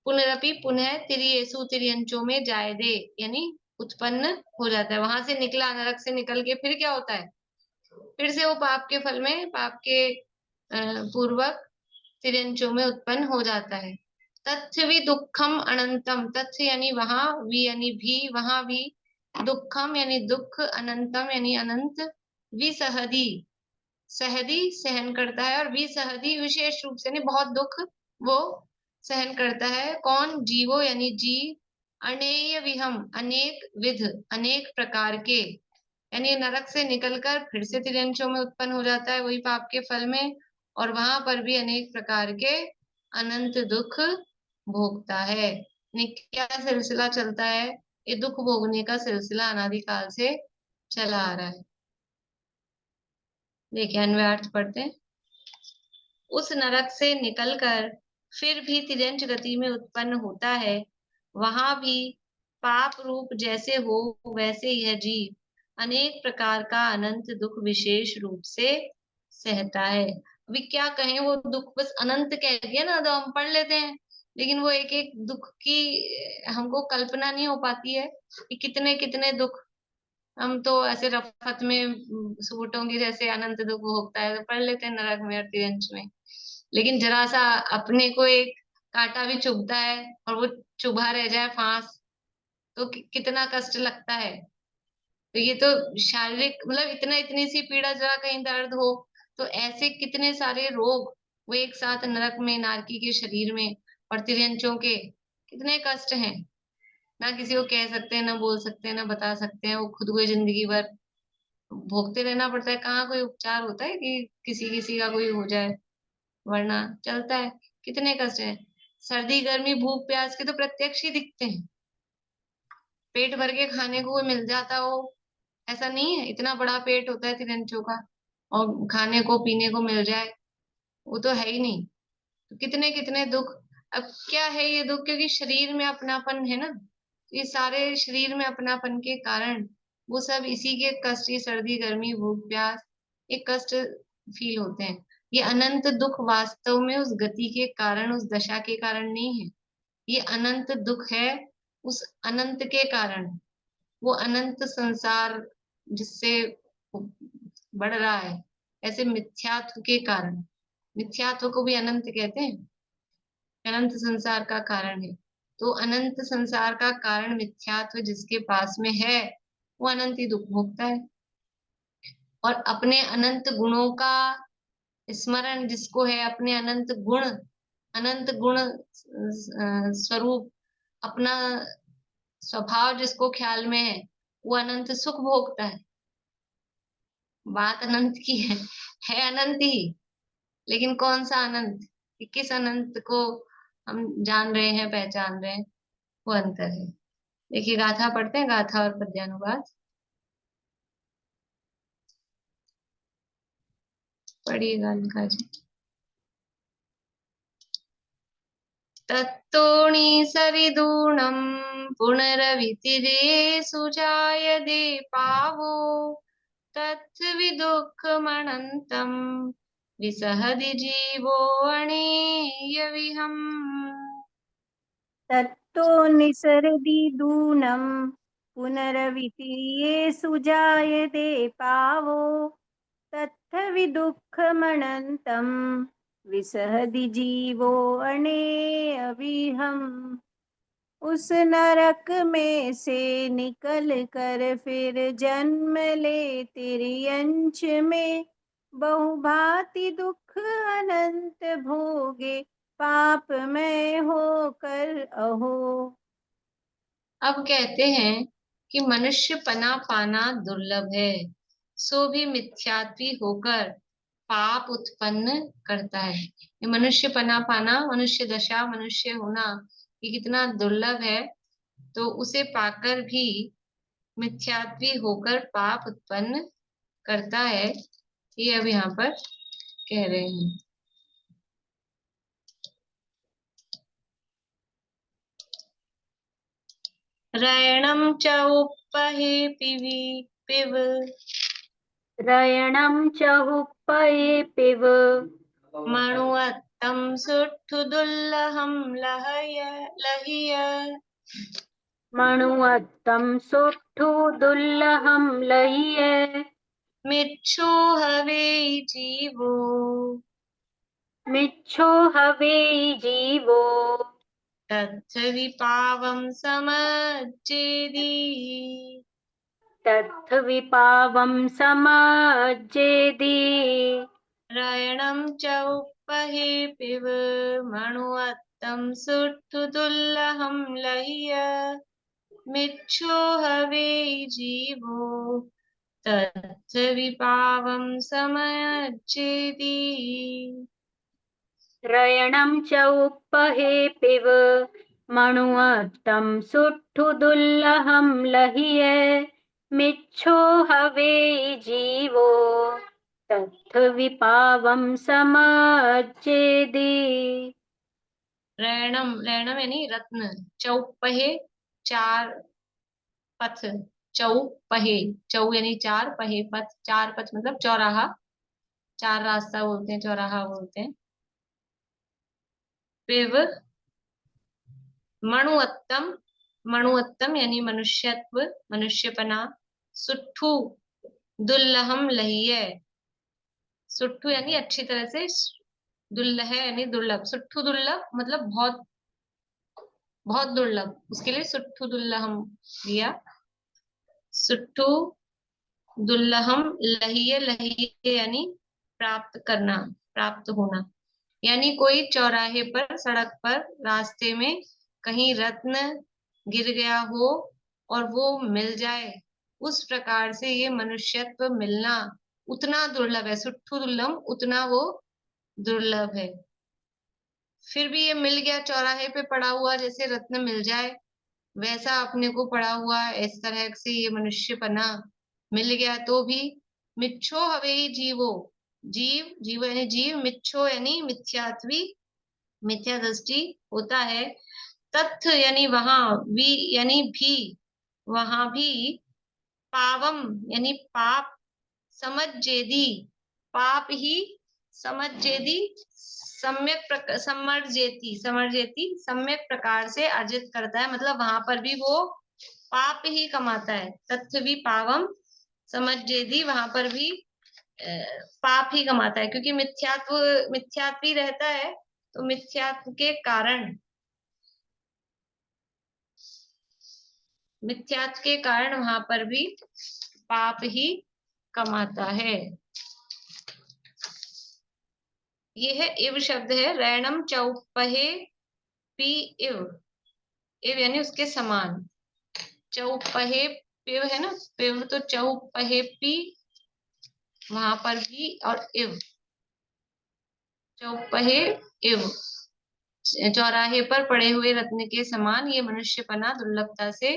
पुनरपि पुनः तिरियेसु तिर्यंचों में जायदे यानी उत्पन्न हो जाता है। वहां से निकला, नरक से निकल के फिर क्या होता है, फिर से वो पाप के फल में, पाप के पूर्वक तिर्यंचों में उत्पन्न हो जाता है। तथ्य भी दुखम अनंतम, तथ्य यानी वहां, वी यानी भी, वहां भी, दुखम यानी दुख, अनंतम यानी अनंत, विसहदी सहदी सहन करता है, और विसहदी विशेष रूप से नहीं, बहुत दुख वो सहन करता है। कौन? जीवो यानी जीव, अनेय विहम, अनेक विध, अनेक प्रकार के, यानी नरक से निकलकर फिर से तिर्यंचों में उत्पन्न हो जाता है वही पाप के फल में, और वहां पर भी अनेक प्रकार के अनंत दुख भोगता है। क्या सिलसिला चलता है? ये दुख भोगने का सिलसिला अनादिकाल से चला आ रहा है। देखिए अन्वयार्थ पढ़ते हैं। उस नरक से निकलकर फिर भी तिर्यंच गति में उत्पन्न होता है, वहां भी पाप रूप जैसे हो वैसे यह जीव अनेक प्रकार का अनंत दुख विशेष रूप से सहता है। अभी क्या कहें, वो दुख बस अनंत कह दिया ना तो हम पढ़ लेते हैं, लेकिन वो एक एक दुख की हमको कल्पना नहीं हो पाती है कि कितने कितने दुख। हम तो ऐसे रफत में सूटों की जैसे अनंत दुख भोगता है तो पढ़ लेते हैं नरक में और तिर्यंच में, लेकिन जरा सा अपने को एक कांटा भी चुभता है और वो चुभा रह जाए फांस, तो कितना कष्ट लगता है। तो ये तो शारीरिक मतलब इतना इतनी सी पीड़ा, जरा कहीं दर्द हो तो ऐसे कितने सारे रोग वो एक साथ नरक में नारकी के शरीर में, और तिर्यंचों के कितने कष्ट हैं, ना किसी को कह सकते हैं, ना बोल सकते हैं, ना बता सकते हैं, वो खुद को जिंदगी भर भोगते रहना पड़ता है। कहाँ कोई उपचार होता है कि किसी किसी का कोई हो जाए, वरना चलता है। कितने कष्ट है, सर्दी गर्मी भूख प्यास के तो प्रत्यक्ष ही दिखते हैं। पेट भर के खाने को मिल जाता हो ऐसा नहीं है, इतना बड़ा पेट होता है तिरंचों का, और खाने को पीने को मिल जाए वो तो है ही नहीं। तो कितने कितने दुख। अब क्या है ये दुख? क्योंकि शरीर में अपनापन है ना, ये सारे शरीर में अपनापन के कारण वो सब इसी के कष्ट, ये सर्दी गर्मी भूख प्यास, ये कष्ट फील होते हैं। ये अनंत दुख वास्तव में उस गति के कारण, उस दशा के कारण नहीं है, ये अनंत दुख है उस अनंत के कारण। वो अनंत संसार जिससे बढ़ रहा है, ऐसे मिथ्यात्व के कारण, मिथ्यात्व को भी अनंत कहते हैं, अनंत संसार का कारण है। तो अनंत संसार का कारण मिथ्यात्व जिसके पास में है वो अनंत ही दुख भोगता है। और अपने अनंत गुणों का स्मरण जिसको है, अपने अनंत गुण स्वरूप अपना स्वभाव जिसको ख्याल में है वो अनंत सुख भोगता है। बात अनंत की है अनंत ही, लेकिन कौन सा अनंत, कि किस अनंत को हम जान रहे हैं, पहचान रहे हैं, वो अंतर है। देखिए गाथा पढ़ते हैं, गाथा और पद्यानुवाद पढ़िएगा अलका जी। तत्तोणी सरिदूणं पुनरवितिरे सुजायदे पावो तत्विदुःखमनन्तं विसहदि जीवो अणेयविहम्। तत्तो निसरदि दूनं पुनरवितीये सुजायते पावो तत्थविदुःखमनन्तं विसहदि जीवो अनेयविहम्। उस नरक में से निकल कर फिर जन्म ले तिर्यंच में बहुभांति दुख अनंत भोगे पाप में होकर अहो। अब कहते हैं कि मनुष्य पना पाना दुर्लभ है, सो भी मिथ्यात्वी होकर पाप उत्पन्न करता है। ये मनुष्य पना पाना, मनुष्य दशा, मनुष्य होना ये कितना दुर्लभ है, तो उसे पाकर भी मिथ्यात्वी होकर पाप उत्पन्न करता है, ये अब यहाँ पर कह रहे हैं। रयणं च उपहे पिब रयणं च हुप्पये पिब मणुवत्तं सुट्ठु दुल्लहं लहिय मणुवत्तं सुट्ठु दुल्लहं लहिये मिच्छो हवे जीवो मिच्छो हवे जीवो तत्थ विपावं समज्जेदि। तत्थ विपावं समाज्जेदि। रयणं च उपहे पिब मणुवत्तं सुट्ठु दुल्लहं लहिय मिच्छो हवे जीवो तत् विपावं समयच्छेति। रयणं च उपहे पिब मणुअत्तं सुट्ठु दुल्लहं लहिये मिच्छो हवे जीवो तत्थ विपावं समज्जेदि। रैणम, रैणम यानी रत्न, चौपहे चार पथ, चौपहे, चौ यानी चार, पहे पथ, चार पथ मतलब चौराहा, चार रास्ता बोलते हैं, चौराहा बोलते हैं। पिब मणुअत्तम, मणुअत्तम यानी मनुष्यत्व, मनुष्यपना। सुट्ठू दुल्लहम लहिये, सुट्ठू यानी अच्छी तरह से, दुल्लह यानी दुर्लभ, सुट्ठू दुर्लभ मतलब बहुत बहुत दुर्लभ, उसके लिए सुट्ठू दुल्लहम दिया। सुट्ठू दुल्लहम लहिये, लहिये यानी प्राप्त करना, प्राप्त होना। यानी कोई चौराहे पर, सड़क पर, रास्ते में कहीं रत्न गिर गया हो और वो मिल जाए, उस प्रकार से ये मनुष्यत्व मिलना उतना दुर्लभ है। सुट्ठू दुर्लभ, उतना वो दुर्लभ है। फिर भी ये मिल गया, चौराहे पे पड़ा हुआ जैसे रत्न मिल जाए, वैसा अपने को पड़ा हुआ इस तरह से ये मनुष्यपना मिल गया तो भी। मिच्छो हवे ही जीवो, जीव, जीव यानी जीव, मिच्छो यानी मिथ्यात्वी, मिथ्या दृष्टि होता है। तथ्य यानी वहां, वी यानी भी, वहां भी। पावम यानी पाप, समज्जेदी पाप ही, समज्जेदी समर्जेती, समर्जेती सम्यक प्रकार से अर्जित करता है, मतलब वहां पर भी वो पाप ही कमाता है। तथ्य भी पावम समज्जेदी, वहां पर भी पाप ही कमाता है, क्योंकि मिथ्यात्व, मिथ्यात्वी रहता है, तो मिथ्यात्व के कारण, मिथ्यात्व के कारण वहां पर भी पाप ही कमाता है। ये है इव शब्द है, रैणम चौपहे पी इव, इव यानी उसके समान। चौपहे पिव है ना, पिव तो चौपहे पी, वहां पर भी, और इव, चौपहे इव, चौराहे पर पड़े हुए रत्न के समान ये मनुष्यपना दुर्लभता से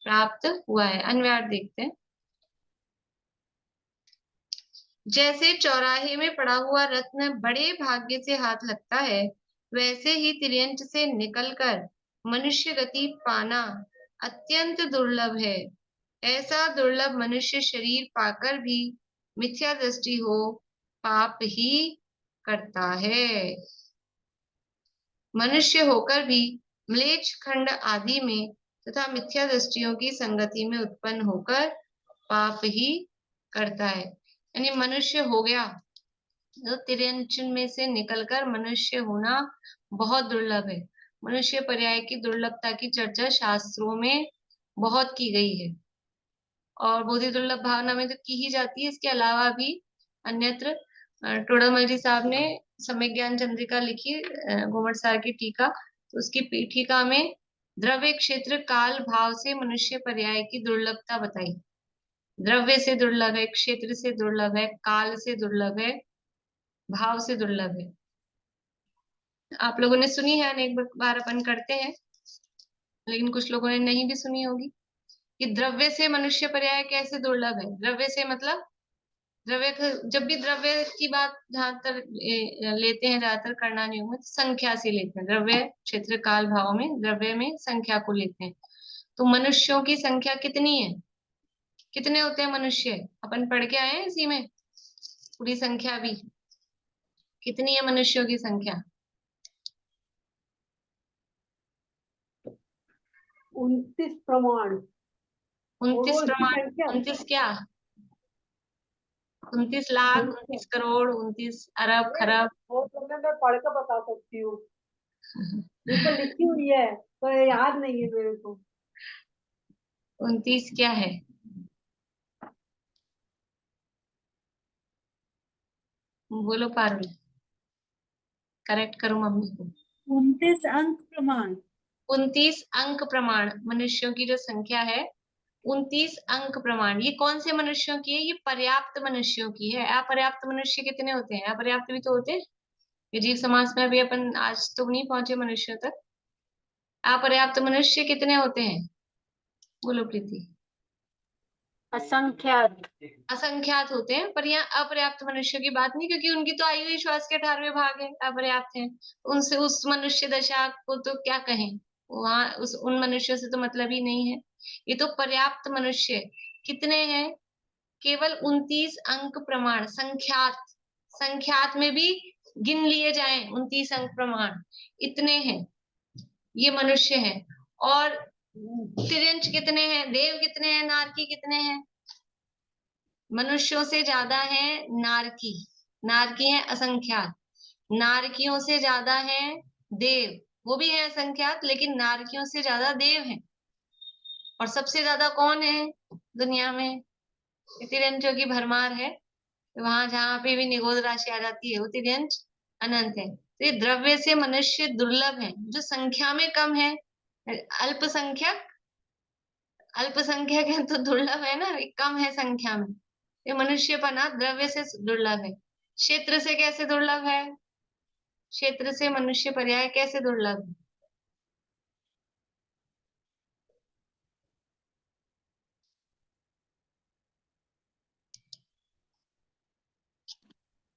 प्राप्त हुआ है। अन्वयार्थ देखते हैं। जैसे चौराहे में पड़ा हुआ रत्न बड़े भाग्य से हाथ लगता है, वैसे ही तिर्यंच से निकलकर मनुष्य गति पाना अत्यंत दुर्लभ है। ऐसा दुर्लभ मनुष्य शरीर पाकर भी मिथ्या दृष्टि हो पाप ही करता है। मनुष्य होकर भी म्लेच्छ खंड आदि में तथा मिथ्या दृष्टियों की संगति में उत्पन्न होकर पाप ही करता है। यानी मनुष्य हो गया तो तिर्यंचन में से निकलकर मनुष्य होना बहुत दुर्लभ है। मनुष्य पर्याय की दुर्लभता की चर्चा शास्त्रों में बहुत की गई है, और बोधि दुर्लभ भावना में तो की ही जाती है। इसके अलावा भी अन्यत्र टोडामल जी साहब ने सम्यक ज्ञान चंद्रिका लिखी, घुमट सार की टीका, तो उसकी पीठिका में द्रव्य क्षेत्र काल भाव से मनुष्य पर्याय की दुर्लभता बताई। द्रव्य से दुर्लभ है, क्षेत्र से दुर्लभ है, काल से दुर्लभ है, भाव से दुर्लभ है। आप लोगों ने सुनी है, अनेक बार अपन करते हैं, लेकिन कुछ लोगों ने नहीं भी सुनी होगी कि द्रव्य से मनुष्य पर्याय कैसे दुर्लभ है। द्रव्य से मतलब द्रव्य, जब भी द्रव्य की बात जहां तक लेते हैं, ज्यादातर करना नहीं होगा, संख्या से लेते हैं। द्रव्य क्षेत्र काल भाव में द्रव्य में संख्या को लेते हैं। तो मनुष्यों की संख्या कितनी है, कितने होते हैं मनुष्य, अपन पढ़ के आए हैं इसी में पूरी संख्या भी। कितनी है मनुष्यों की संख्या? 29 प्रमाण। 29 उसकी प्रमाण, संख्या 29 क्या, 29 लाख, 29 करोड़, 29 अरब खरब? वो तो मैं पढ़ के बता सकती हूँ, तो लिखी हुई है तो याद नहीं है मेरे को। 29 क्या है? बोलो पारुल, करेक्ट करो मम्मी को। 29 अंक प्रमाण। 29 अंक प्रमाण मनुष्यों की जो संख्या है, 29 अंक प्रमाण, ये कौन से मनुष्यों की है? ये पर्याप्त मनुष्यों की है। अपर्याप्त मनुष्य कितने होते हैं? अपर्याप्त भी तो होते हैं। ये जीव समाज में भी अपन आज तो नहीं पहुंचे मनुष्यों तक। अपर्याप्त मनुष्य कितने होते हैं? बोलो प्रीति। असंख्यात। असंख्यात होते हैं, पर यहाँ अपर्याप्त मनुष्यों की बात नहीं, क्योंकि उनकी तो आयु ही श्वास के 18वें भाग है, अपर्याप्त है। उनसे उस मनुष्य दशा को तो क्या कहें, वहां उन मनुष्यों से तो मतलब ही नहीं है। ये तो पर्याप्त मनुष्य कितने हैं? केवल 29 अंक प्रमाण, संख्यात, संख्यात में भी गिन लिए जाएं 29 अंक प्रमाण, इतने हैं ये मनुष्य हैं। और तिर्यंच कितने हैं? देव कितने हैं? नारकी कितने हैं? मनुष्यों से ज्यादा है नारकी, नारकी है असंख्यात। नारकियों से ज्यादा है देव, वो भी है असंख्यात, लेकिन नारकियों से ज्यादा देव हैं। और सबसे ज्यादा कौन है दुनिया में? तिर्यंचों की भरमार है। वहां जहां पे भी निगोद राशि आ जाती है वो तिर्यंच अनंत है। तो ये द्रव्य से मनुष्य दुर्लभ है, जो संख्या में कम है। अल्पसंख्यक, अल्पसंख्यक है तो दुर्लभ है ना, ये कम है संख्या में। ये मनुष्यपना द्रव्य से दुर्लभ है। क्षेत्र से कैसे दुर्लभ है? क्षेत्र से मनुष्य पर्याय कैसे दुर्लभ है?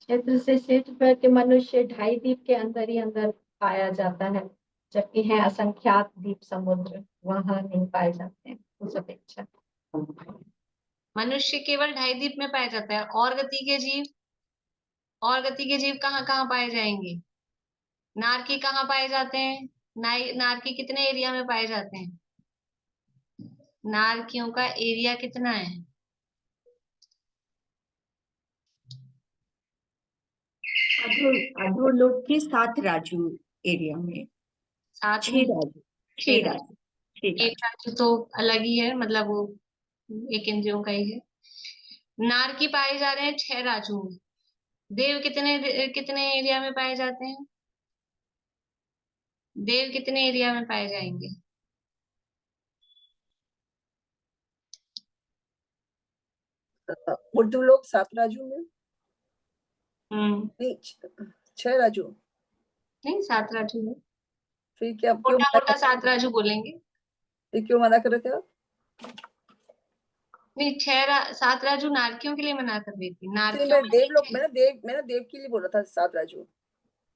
क्षेत्र से क्षेत्र पर के मनुष्य 2.5 द्वीप के अंदर ही अंदर पाया जाता है, जबकि है असंख्यात द्वीप समुद्र, वहां नहीं पाए जाते हैं उस अपेक्षा। मनुष्य केवल 2.5 द्वीप में पाया जाता है। और गति के जीव, और गति के जीव कहाँ कहाँ पाए जाएंगे? नारकी कहाँ पाए जाते हैं? नारकी कितने एरिया में पाए जाते हैं? नारकियों का एरिया कितना है? अधोलोक के 7 राजू एरिया में, सात 6 में राजू, 6 6 राजू, 6 एक राजू तो अलग ही है, मतलब वो एक इंद्रियों का ही है। नारकी पाए जा रहे हैं 6 राजू में। देव कितने कितने एरिया में पाए जाते हैं? देव कितने एरिया में पाए जाएंगे? उर्दू लोग 7 राजू में, नहीं 6 राजू, नहीं 7 राजू में, फिर क्या, क्यों मोटा मना मोटा 7 राजू बोलेंगे। फिर क्यों मना कर रहे थे आप? नहीं 7 राजू नारकियों के लिए मना कर रही थी, नहीं, नारकियों मैं में देव लोग, 6। मैंने देव के लिए बोला था 7 राजू।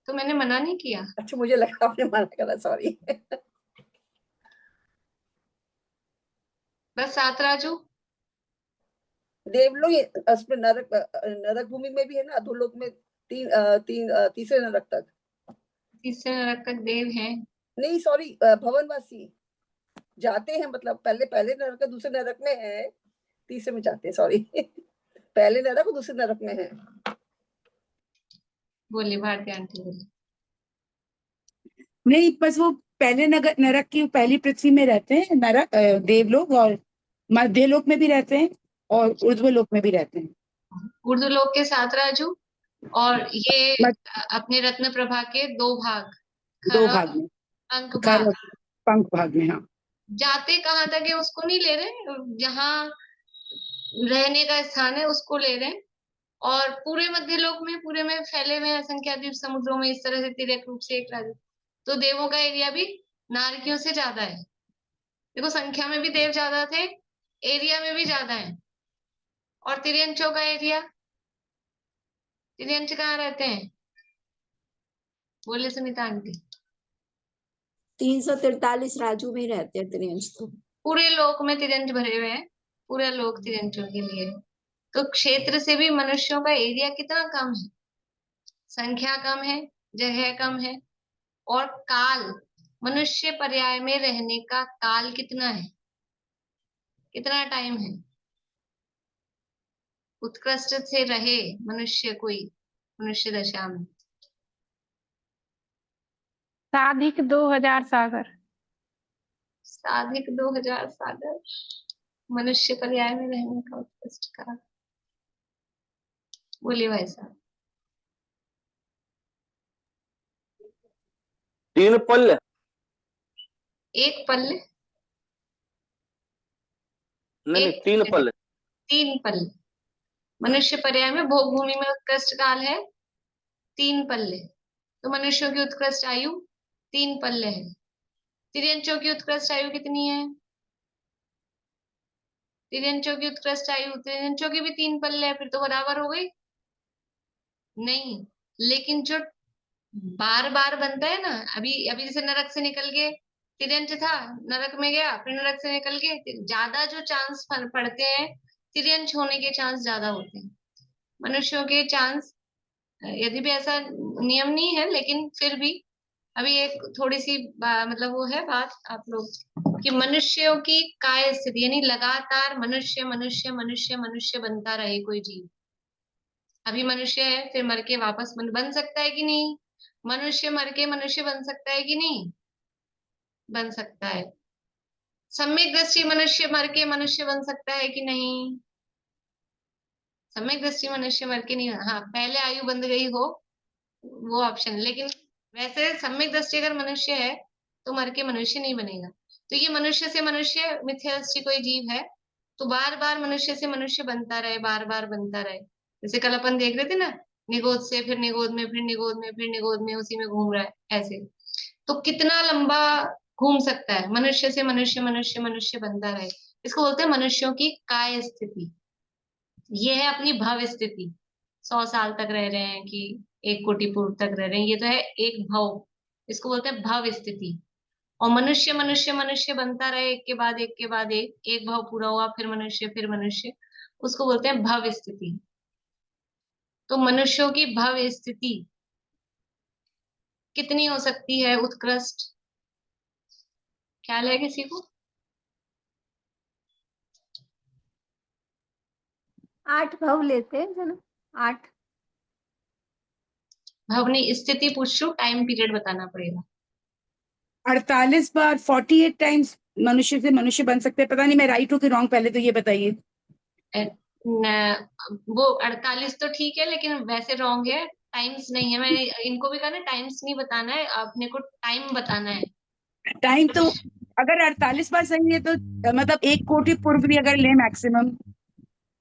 तो मैंने मना नहीं किया। अच्छा, मुझे लगा आपने मना करा, सॉरी। बस 7 राजू। देव लोग उसमें नरक, नरक भूमि में भी है ना, अधोलोक में तीसरे नरक तक। तीसरे नरक तक देव हैं। नहीं सॉरी, भवनवासी जाते हैं, मतलब पहले नरक है, दूसरे नरक में है, तीसरे में जाते हैं, सॉरी। पहले नरक और दूसरे नरक में है। बोलिए भारती आंटी, बोलिए। नहीं, बस वो पहले नरक की पहली पृथ्वी में रहते हैं नरक, देवलोक, और मध्यलोक में भी रहते हैं और ऊर्ध्वलोक में भी रहते हैं। ऊर्ध्वलोक के 7 राजू, और ये मत- अपने रत्न प्रभा के 2 भाग, 2 खर और भाग में, अंक कर भाग। और पंख भाग में। हाँ, जाते कहाँ तक है उसको नहीं ले रहे, जहाँ रहने का स्थान है उसको ले रहे हैं। और पूरे मध्यलोक में, पूरे में फैले हुए हैं असंख्यात द्वीप समुद्रों में, इस तरह से तिर्यक रूप से एक राजू। तो देवों का एरिया भी नारकियों से ज्यादा है। देखो संख्या में भी देव ज्यादा थे, एरिया में भी ज्यादा है। और तिर्यंचों का एरिया, तिर्यंच कहाँ रहते हैं? बोले सुनीता आंटी। 343 राजू में रहते हैं तिर्यंच तो। पूरे लोक में तिरंज भरे हुए हैं, पूरा लोक तिरंजों के लिए है। तो क्षेत्र से भी मनुष्यों का एरिया कितना कम है, संख्या कम है, जगह कम है। और काल, मनुष्य पर्याय में रहने का काल कितना है, कितना टाइम है? उत्कृष्ट से रहे मनुष्य कोई मनुष्य दशा में, साधिक 2000 सागर। साधिक 2000 सागर मनुष्य पर्याय में रहने का उत्कृष्ट काल। बोलिए भाई साहब। 3 पल्ल। एक पल्ले, नहीं, एक 3 पल्ले। 3 पल्ले। मनुष्य पर्याय में भोग भूमि में उत्कृष्ट काल है 3 पल्ले, तो मनुष्यों की उत्कृष्ट आयु 3 पल्ले है। तिर्यंचों की उत्कृष्ट आयु कितनी है? तिर्यंचों की उत्कृष्ट आयु, तिर्यंचों की भी 3 पल्ले है, फिर तो बराबर हो गई। नहीं, लेकिन जो बार बार बनता है ना, अभी अभी जैसे नरक से निकल के तिर्यंच था, नरक में गया, फिर नरक से निकल के, ज्यादा जो चांस पड़ते हैं तिर्यंच होने के चांस ज्यादा होते हैं। मनुष्यों के चांस, यदि भी ऐसा नियम नहीं है, लेकिन फिर भी अभी एक थोड़ी सी मतलब वो है बात आप लोग कि मनुष्यों की काय स्थिति, यानी लगातार मनुष्य मनुष्य मनुष्य मनुष्य बनता रहे कोई जीव। अभी मनुष्य है, फिर मर के वापस बन सकता है कि नहीं? मनुष्य मर के मनुष्य बन सकता है कि नहीं? बन सकता है। सम्यक दृष्टि मनुष्य मर के मनुष्य बन सकता है कि नहीं? सम्यक दृष्टि मनुष्य मर के नहीं, हाँ पहले आयु बंध गई हो वो ऑप्शन, लेकिन वैसे सम्यक दृष्टि अगर मनुष्य है तो मर के मनुष्य नहीं बनेगा। तो ये मनुष्य से मनुष्य मिथ्या दृष्टि कोई जीव है तो बार बार मनुष्य से मनुष्य बनता रहे, बार बार बनता रहे। जैसे कल अपन देख रहे थे ना, निगोद से फिर निगोद में, फिर निगोद में, फिर निगोद में, उसी में घूम रहा है ऐसे। तो कितना लंबा घूम सकता है? मनुष्य से मनुष्य मनुष्य मनुष्य बनता रहे, इसको बोलते हैं मनुष्यों की काय स्थिति। ये है अपनी भव स्थिति, 100 साल तक रह रहे हैं कि 1 कोटि पूर्व तक रह रहे हैं, ये तो है एक भव, इसको बोलते हैं भव स्थिति। और मनुष्य मनुष्य मनुष्य बनता रहे एक के बाद एक के बाद एक भव पूरा हुआ, फिर मनुष्य, उसको बोलते हैं भव स्थिति। तो मनुष्यों की भव स्थिति कितनी हो सकती है उत्कृष्ट? ख्याल है किसी को? 8 भव लेते हैं जना, 8। भवनी स्थिति पूछ रही हूँ, टाइम पीरियड बताना पड़ेगा। 48 बार 48 टाइम्स मनुष्य से मनुष्य बन सकते हैं। पता नहीं मैं राइट हूँ कि रॉन्ग, पहले तो ये बताइए। वो 48 तो ठीक है, लेकिन वैसे रॉन्ग है, टाइम्स नहीं है। मैंने इनको भी कहा ना, टाइम्स नहीं बताना है, अपने को टाइम बताना है। टाइम तो अगर 48 बार सही है तो मतलब 1 कोटि पूर्व भी अगर ले मैक्सिमम,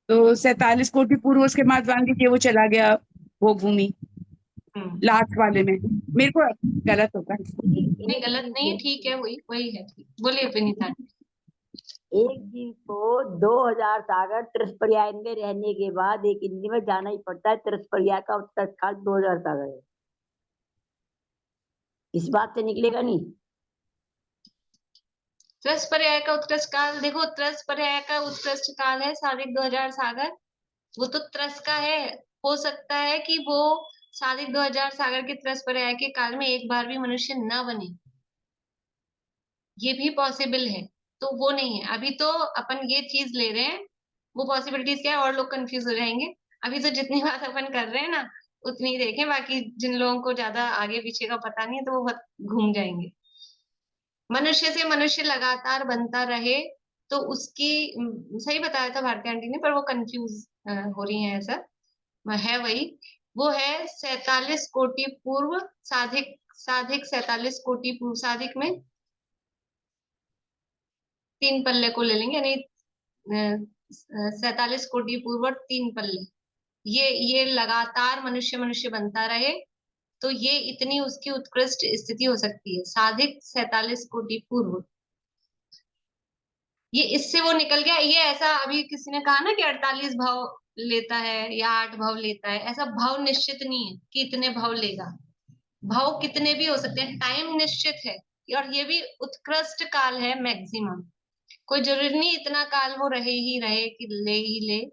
तो 47 कोटि पूर्व उसके बाद मान लीजिए वो चला गया वो भूमि लास्ट वाले में। मेरे को गलत होता है। नहीं गलत नहीं है, ठीक है, वही वही है। ठीक, बोलिए विनीता। एक जीव को 2000 सागर त्रिस्पर्याय में रहने के बाद एक इंद्रिय में जाना ही पड़ता है। त्रिस्पर्याय का उत्तर काल 2000 सागर है। इस बात से निकलेगा नहीं। त्रस पर्याय का उत्कृष्ट काल, देखो त्रस पर्याय का उत्कृष्ट काल है 2000 सागर। वो तो त्रस का है, हो सकता है कि वो 2000 सागर के त्रस पर्याय के काल में एक बार भी मनुष्य न बने, ये भी पॉसिबल है। तो वो नहीं है, अभी तो अपन ये चीज ले रहे हैं, वो पॉसिबिलिटीज क्या है और लोग कंफ्यूज हो जाएंगे। अभी तो जितनी बात अपन कर रहे हैं ना उतनी ही देखें, बाकी जिन लोगों को ज्यादा आगे पीछे का पता नहीं है तो वो बहुत घूम जाएंगे। मनुष्य से मनुष्य लगातार बनता रहे, तो उसकी सही बताया था भारती आंटी ने, पर वो कंफ्यूज हो रही है, ऐसा है वही। वो है 47 कोटि पूर्व साधिक, साधिक 47 कोटि पूर्व, साधिक में 3 पल्ले को ले लेंगे, यानी 47 कोटि पूर्व 3 पल्ले। ये लगातार मनुष्य मनुष्य बनता रहे तो ये इतनी उसकी उत्कृष्ट स्थिति हो सकती है, साधिक 47 कोटि पूर्व। ये इससे वो निकल गया। ये ऐसा अभी किसी ने कहा ना कि 48 भाव लेता है या 8 भाव लेता है, ऐसा भाव निश्चित नहीं है कि इतने भाव लेगा। भाव कितने भी हो सकते हैं, टाइम निश्चित है, और ये भी उत्कृष्ट काल है मैक्सिमम। कोई जरूरी नहीं इतना काल वो रहे कि ले ही ले,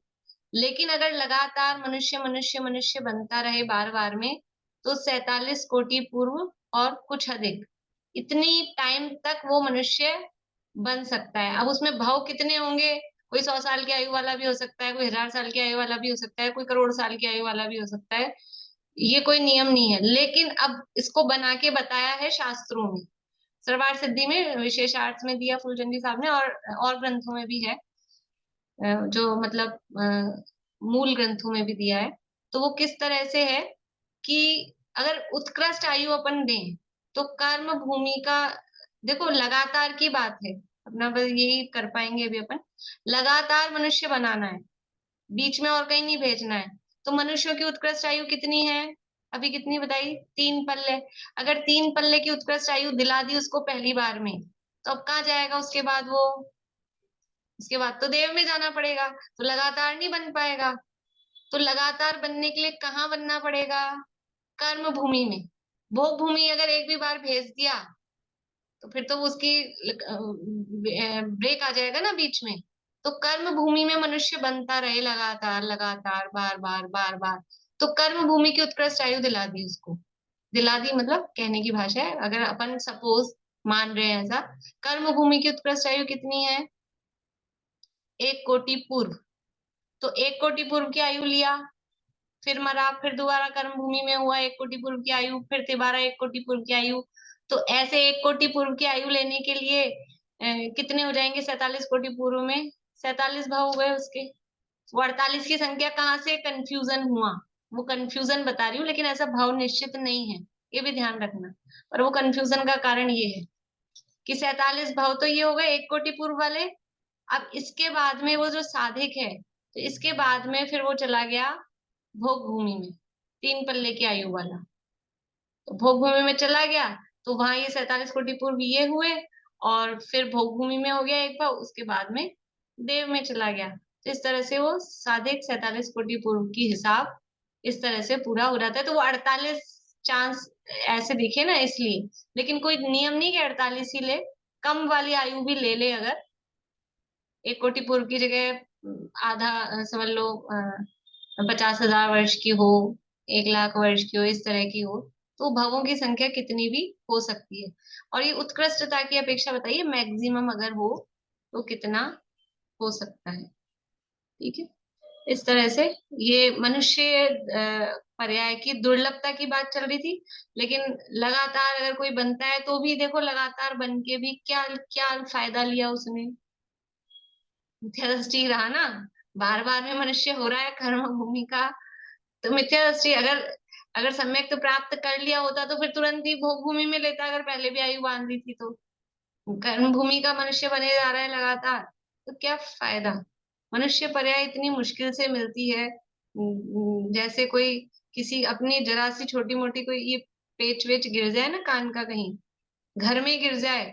लेकिन अगर लगातार मनुष्य मनुष्य मनुष्य बनता रहे बार बार में, तो 47 कोटि पूर्व और कुछ अधिक इतनी टाइम तक वो मनुष्य बन सकता है। अब उसमें भाव कितने होंगे, कोई 100 साल की आयु वाला भी हो सकता है, कोई 1000 साल की आयु वाला भी हो सकता है, कोई करोड़ साल की आयु वाला भी हो सकता है, ये कोई नियम नहीं है। लेकिन अब इसको बना के बताया है शास्त्रों में, सरवार सिद्धि में विशेषार्थ में दिया फुलचंदी साहब ने, और ग्रंथों में भी है, जो मतलब मूल ग्रंथों में भी दिया है। तो वो किस तरह से है कि अगर उत्कृष्ट आयु अपन दें तो कर्म भूमि का देखो लगातार की बात है, अपना बस यही कर पाएंगे अभी अपन। लगातार मनुष्य बनाना है, बीच में और कहीं नहीं भेजना है। तो मनुष्यों की उत्कृष्ट आयु कितनी है, अभी कितनी बताई, 3 पल्ले। अगर 3 पल्ले की उत्कृष्ट आयु दिला दी उसको पहली बार में, तो अब कहाँ जाएगा उसके बाद वो, उसके बाद तो देव में जाना पड़ेगा, तो लगातार नहीं बन पाएगा। तो लगातार बनने के लिए कहाँ बनना पड़ेगा, कर्म भूमि में। भोग भूमि अगर एक भी बार भेज दिया तो फिर तो उसकी ब्रेक आ जाएगा ना बीच में। तो कर्म भूमि में मनुष्य बनता रहे लगातार लगातार, बार बार बार बार। तो कर्म भूमि की उत्कृष्ट आयु दिला दी उसको। दिला दी मतलब कहने की भाषा है, अगर अपन सपोज मान रहे हैं ऐसा। कर्म भूमि की उत्कृष्ट आयु कितनी है, 1 कोटि पूर्व। तो 1 कोटि पूर्व की आयु लिया, फिर मरा, फिर दोबारा कर्म भूमि में हुआ 1 कोटि पूर्व की आयु, फिर दोबारा 1 कोटि पूर्व की आयु। तो ऐसे 1 कोटि पूर्व की आयु लेने के लिए कितने हो जाएंगे 47 कोटि पूर्व में, 47 भाव हो गए उसके। वो 48 की संख्या कहाँ से कंफ्यूजन हुआ, वो कंफ्यूजन बता रही हूँ, लेकिन ऐसा भाव निश्चित नहीं है, ये भी ध्यान रखना। और वो कंफ्यूजन का कारण ये है कि 47 भाव तो ये हो गए 1 कोटि पूर्व वाले। अब इसके बाद में वो जो साधिक है, तो इसके बाद में फिर वो चला गया भोग भूमि में, 3 पल्ले की आयु वाला। तो भोग भूमि में चला गया, तो वहां ये 47 कोटि पूर्व ये हुए, और फिर भोग भूमि में हो गया एक भाव, उसके बाद में देव में चला गया। तो इस तरह से वो साधिक 47 कोटि पूर्व की हिसाब इस तरह से पूरा हो जाता है। तो वो 48 चांस ऐसे दिखे ना इसलिए, लेकिन कोई नियम नहीं कि 48 ही ले, कम वाली आयु भी ले ले। अगर 1 कोटि पूर्व की जगह आधा समझ लो 50,000 वर्ष की हो, 1 लाख वर्ष की हो, इस तरह की हो, तो भवों की संख्या कितनी भी हो सकती है। और ये उत्कृष्टता की अपेक्षा बताइए, मैक्सिमम अगर हो तो कितना हो सकता है। ठीक है, इस तरह से ये मनुष्य पर्याय की दुर्लभता की बात चल रही थी। लेकिन लगातार अगर कोई बनता है तो भी देखो, लगातार बन के भी क्या क्या फायदा लिया उसने, मिथ्या दृष्टि रहा ना, बार बार में मनुष्य हो रहा है कर्म भूमि का। तो मिथ्या दृष्टि अगर अगर सम्यक तो प्राप्त कर लिया होता तो फिर तुरंत ही भोग भूमि में लेता, अगर पहले भी आयु बांध दी थी। तो कर्म भूमि का मनुष्य बने जा रहा है लगातार, तो क्या फायदा। मनुष्य पर्याय इतनी मुश्किल से मिलती है, जैसे कोई किसी अपनी जरा सी छोटी मोटी कोई ये पेच वेच गिर जाए ना कान का, कहीं घर में गिर जाए,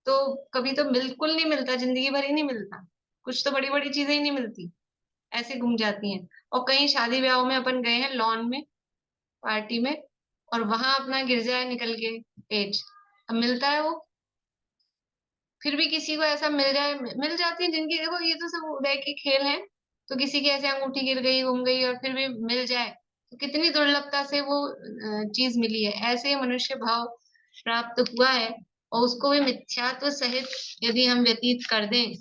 तो कभी तो बिल्कुल नहीं मिलता, जिंदगी भर ही नहीं मिलता। कुछ तो बड़ी बड़ी चीजें ही नहीं मिलती, ऐसे घूम जाती हैं। और कहीं शादी ब्याह में अपन गए हैं लॉन में, पार्टी में, और वहां अपना गिर जाए निकल के पेज, अब मिलता है वो। फिर भी किसी को ऐसा मिल जाए, मिल जाती है जिनकी, देखो ये तो सब उदय के खेल हैं। तो किसी की ऐसे अंगूठी गिर गई, गुम गई, और फिर भी मिल जाए, तो कितनी दुर्लभता से वो चीज मिली है। ऐसे मनुष्य भाव प्राप्त हुआ है, और उसको भी मिथ्यात्व सहित यदि हम व्यतीत कर दें,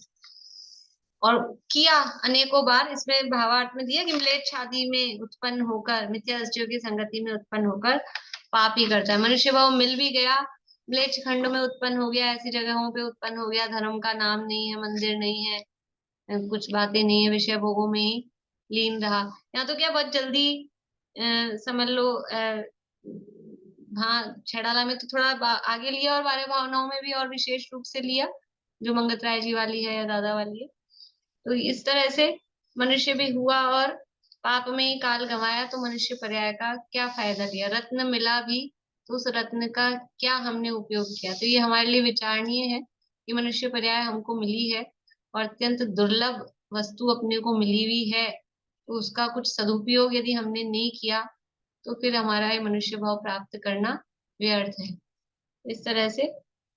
और किया अनेकों बार, इसमें भावार्थ में दिया कि म्लेच्छ शादी में उत्पन्न होकर, मिथ्या दृष्टियों की संगति में उत्पन्न होकर पाप ही करता है। मनुष्य भाव मिल भी गया, म्लेच्छ खंड में उत्पन्न हो गया, ऐसी जगहों पे उत्पन्न हो गया, धर्म का नाम नहीं है, मंदिर नहीं है, कुछ बातें नहीं है, विषय भोगों में ही लीन रहा। यहाँ तो क्या बहुत जल्दी समझ लो, हाँ छेड़ाला में तो थोड़ा आगे लिया, और बारह भावनाओं में भी और विशेष रूप से लिया, जो मंगत राय जी वाली है या दादा वाली है। तो इस तरह से मनुष्य भी हुआ, और पाप में ही काल गंवाया, तो मनुष्य पर्याय का क्या फायदा लिया। रत्न मिला भी तो उस रत्न का क्या हमने उपयोग किया। तो ये हमारे लिए विचारणीय है कि मनुष्य पर्याय हमको मिली है, और अत्यंत दुर्लभ वस्तु अपने को मिली हुई है, तो उसका कुछ सदुपयोग यदि हमने नहीं किया, तो फिर हमारा ये मनुष्य भाव प्राप्त करना व्यर्थ है। इस तरह से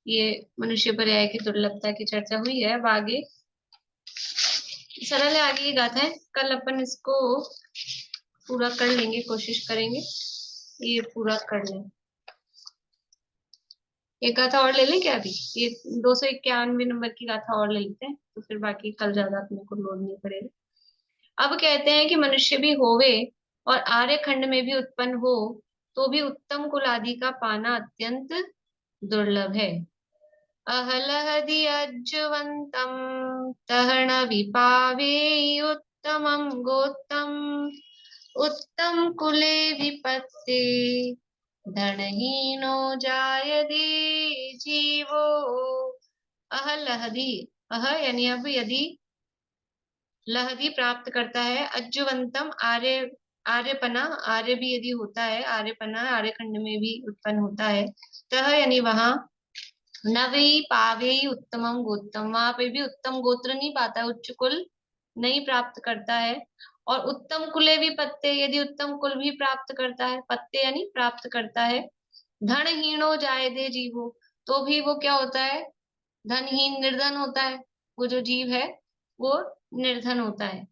ये मनुष्य पर्याय की दुर्लभता की चर्चा हुई है। अब आगे सरल है, आगे की गाथा है, कल अपन इसको पूरा कर लेंगे, कोशिश करेंगे ये पूरा कर लें। एक गाथा और ले लें क्या अभी, ये 291 नंबर की गाथा और ले लेते हैं, तो फिर बाकी कल ज्यादा अपने को लोड नहीं पड़ेगा। अब कहते हैं कि मनुष्य भी होवे और आर्य खंड में भी उत्पन्न हो, तो भी उत्तम कुल आदि का पाना अत्यंत दुर्लभ है। अहलहदि अज्जवंतम तहण विपावे उत्तमं गोत्तम उत्तम कुले विपत्ते धनहीनो जायते जीवो अह लहदी, अह यानी अब यदि लहदी प्राप्त करता है, अज्जुवंतम आर्य, आर्यपना, आर्य भी यदि होता है, आर्यपना आर्य खंड में भी उत्पन्न होता है, तह यानी वहां, नवी पावे उत्तमम गोत्रम, वहां पे भी उत्तम गोत्र नहीं पाता, उच्च कुल नहीं प्राप्त करता है। और उत्तम कुले भी पत्ते, यदि उत्तम कुल भी प्राप्त करता है, पत्ते यानी प्राप्त करता है, धनहीनो जायदे जीवो, तो भी वो क्या होता है, धनहीन, निर्धन होता है, वो जो जीव है वो निर्धन होता है।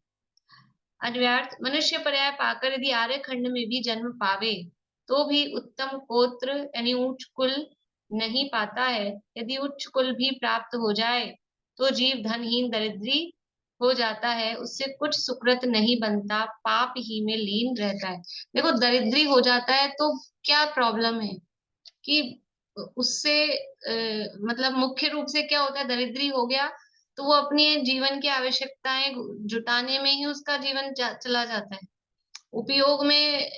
अव्यर्थ मनुष्य पर्याय पाकर यदि आर्य खंड में भी जन्म पावे तो भी उत्तम गोत्र यानी उच्च कुल नहीं पाता है। यदि उच्च कुल भी प्राप्त हो जाए तो जीव धनहीन दरिद्री हो जाता है, उससे कुछ सुकृत नहीं बनता, पाप ही में लीन रहता है। देखो दरिद्री हो जाता है तो क्या प्रॉब्लम है कि उससे मतलब मुख्य रूप से क्या होता है, दरिद्री हो गया तो वो अपनी जीवन की आवश्यकताएं जुटाने में ही उसका जीवन चला जाता है, उपयोग में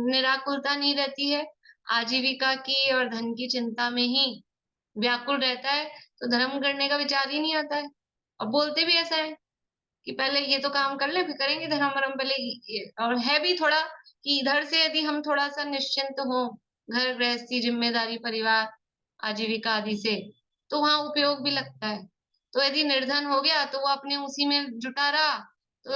निराकुलता नहीं रहती है, आजीविका की और धन की चिंता में ही व्याकुल रहता है, तो धर्म करने का विचार ही नहीं आता है। और बोलते भी ऐसा है कि पहले ये तो काम कर ले फिर करेंगे धर्म वर्म, पहले और है भी थोड़ा कि इधर से यदि हम थोड़ा सा निश्चिंत हो घर गृहस्थी जिम्मेदारी परिवार आजीविका आदि से, तो वहां उपयोग भी लगता है। तो यदि निर्धन हो गया तो वो अपने उसी में जुटा रहा, तो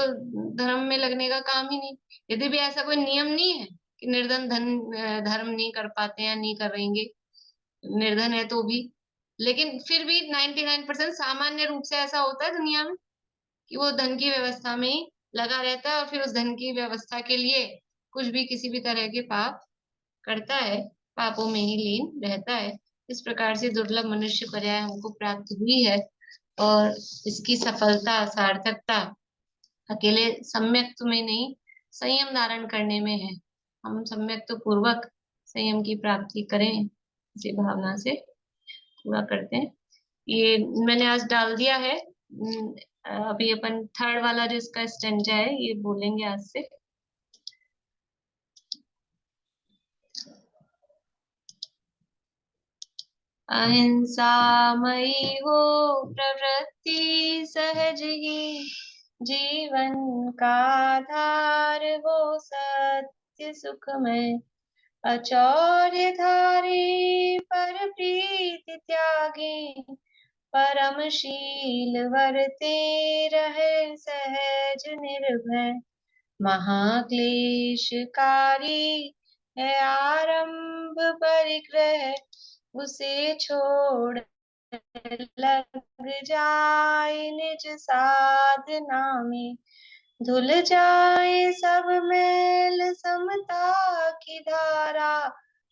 धर्म में लगने का काम ही नहीं। यदि भी ऐसा कोई नियम नहीं है कि निर्धन धर्म नहीं कर पाते हैं, नहीं करेंगे, निर्धन है तो भी, लेकिन फिर भी 99% सामान्य रूप से ऐसा होता है दुनिया में कि वो धन की व्यवस्था में ही लगा रहता है और फिर उस धन की व्यवस्था के लिए कुछ भी किसी भी तरह के पाप करता है, पापों में ही लीन रहता है। इस प्रकार से दुर्लभ मनुष्य पर्याय हमको प्राप्त हुई है और इसकी सफलता सार्थकता अकेले सम्यक्त में नहीं, संयम धारण करने में है। हम सम्यक्त पूर्वक संयम की प्राप्ति करें, इसी भावना से पूरा करते हैं। ये मैंने आज डाल दिया है। अभी अपन थर्ड वाला जो इसका स्टेंजा है ये बोलेंगे आज से। अहिंसा मई हो प्रवृत्ति सहज ही, जीवन का आधार हो सत्य सुखमय, अचौर्य धारी पर प्रीति त्यागी, परमशील वर्ते रहे सहज निर्भय, महाक्लेशकारी है आरंभ परिग्रह, उसे छोड़ लग जाए निज साधना में, धुल जाए सब मैल समता की धारा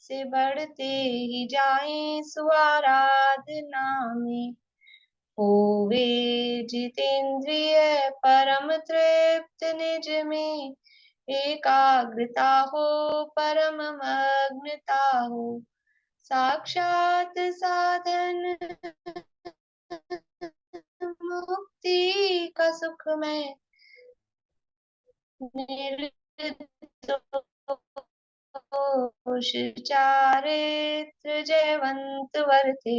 से, बढ़ते ही जाए स्वाराधना में, होवे जितेंद्रिय परम तृप्त निज में, एकाग्रता हो परम मग्नता हो, साक्षात साधन मुक्ति का सुखमय, निर्दोष चारित्र जयवंत वर्ते,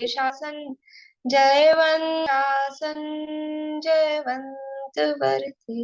शासन जयवंत शासन जयवंत वर्ते।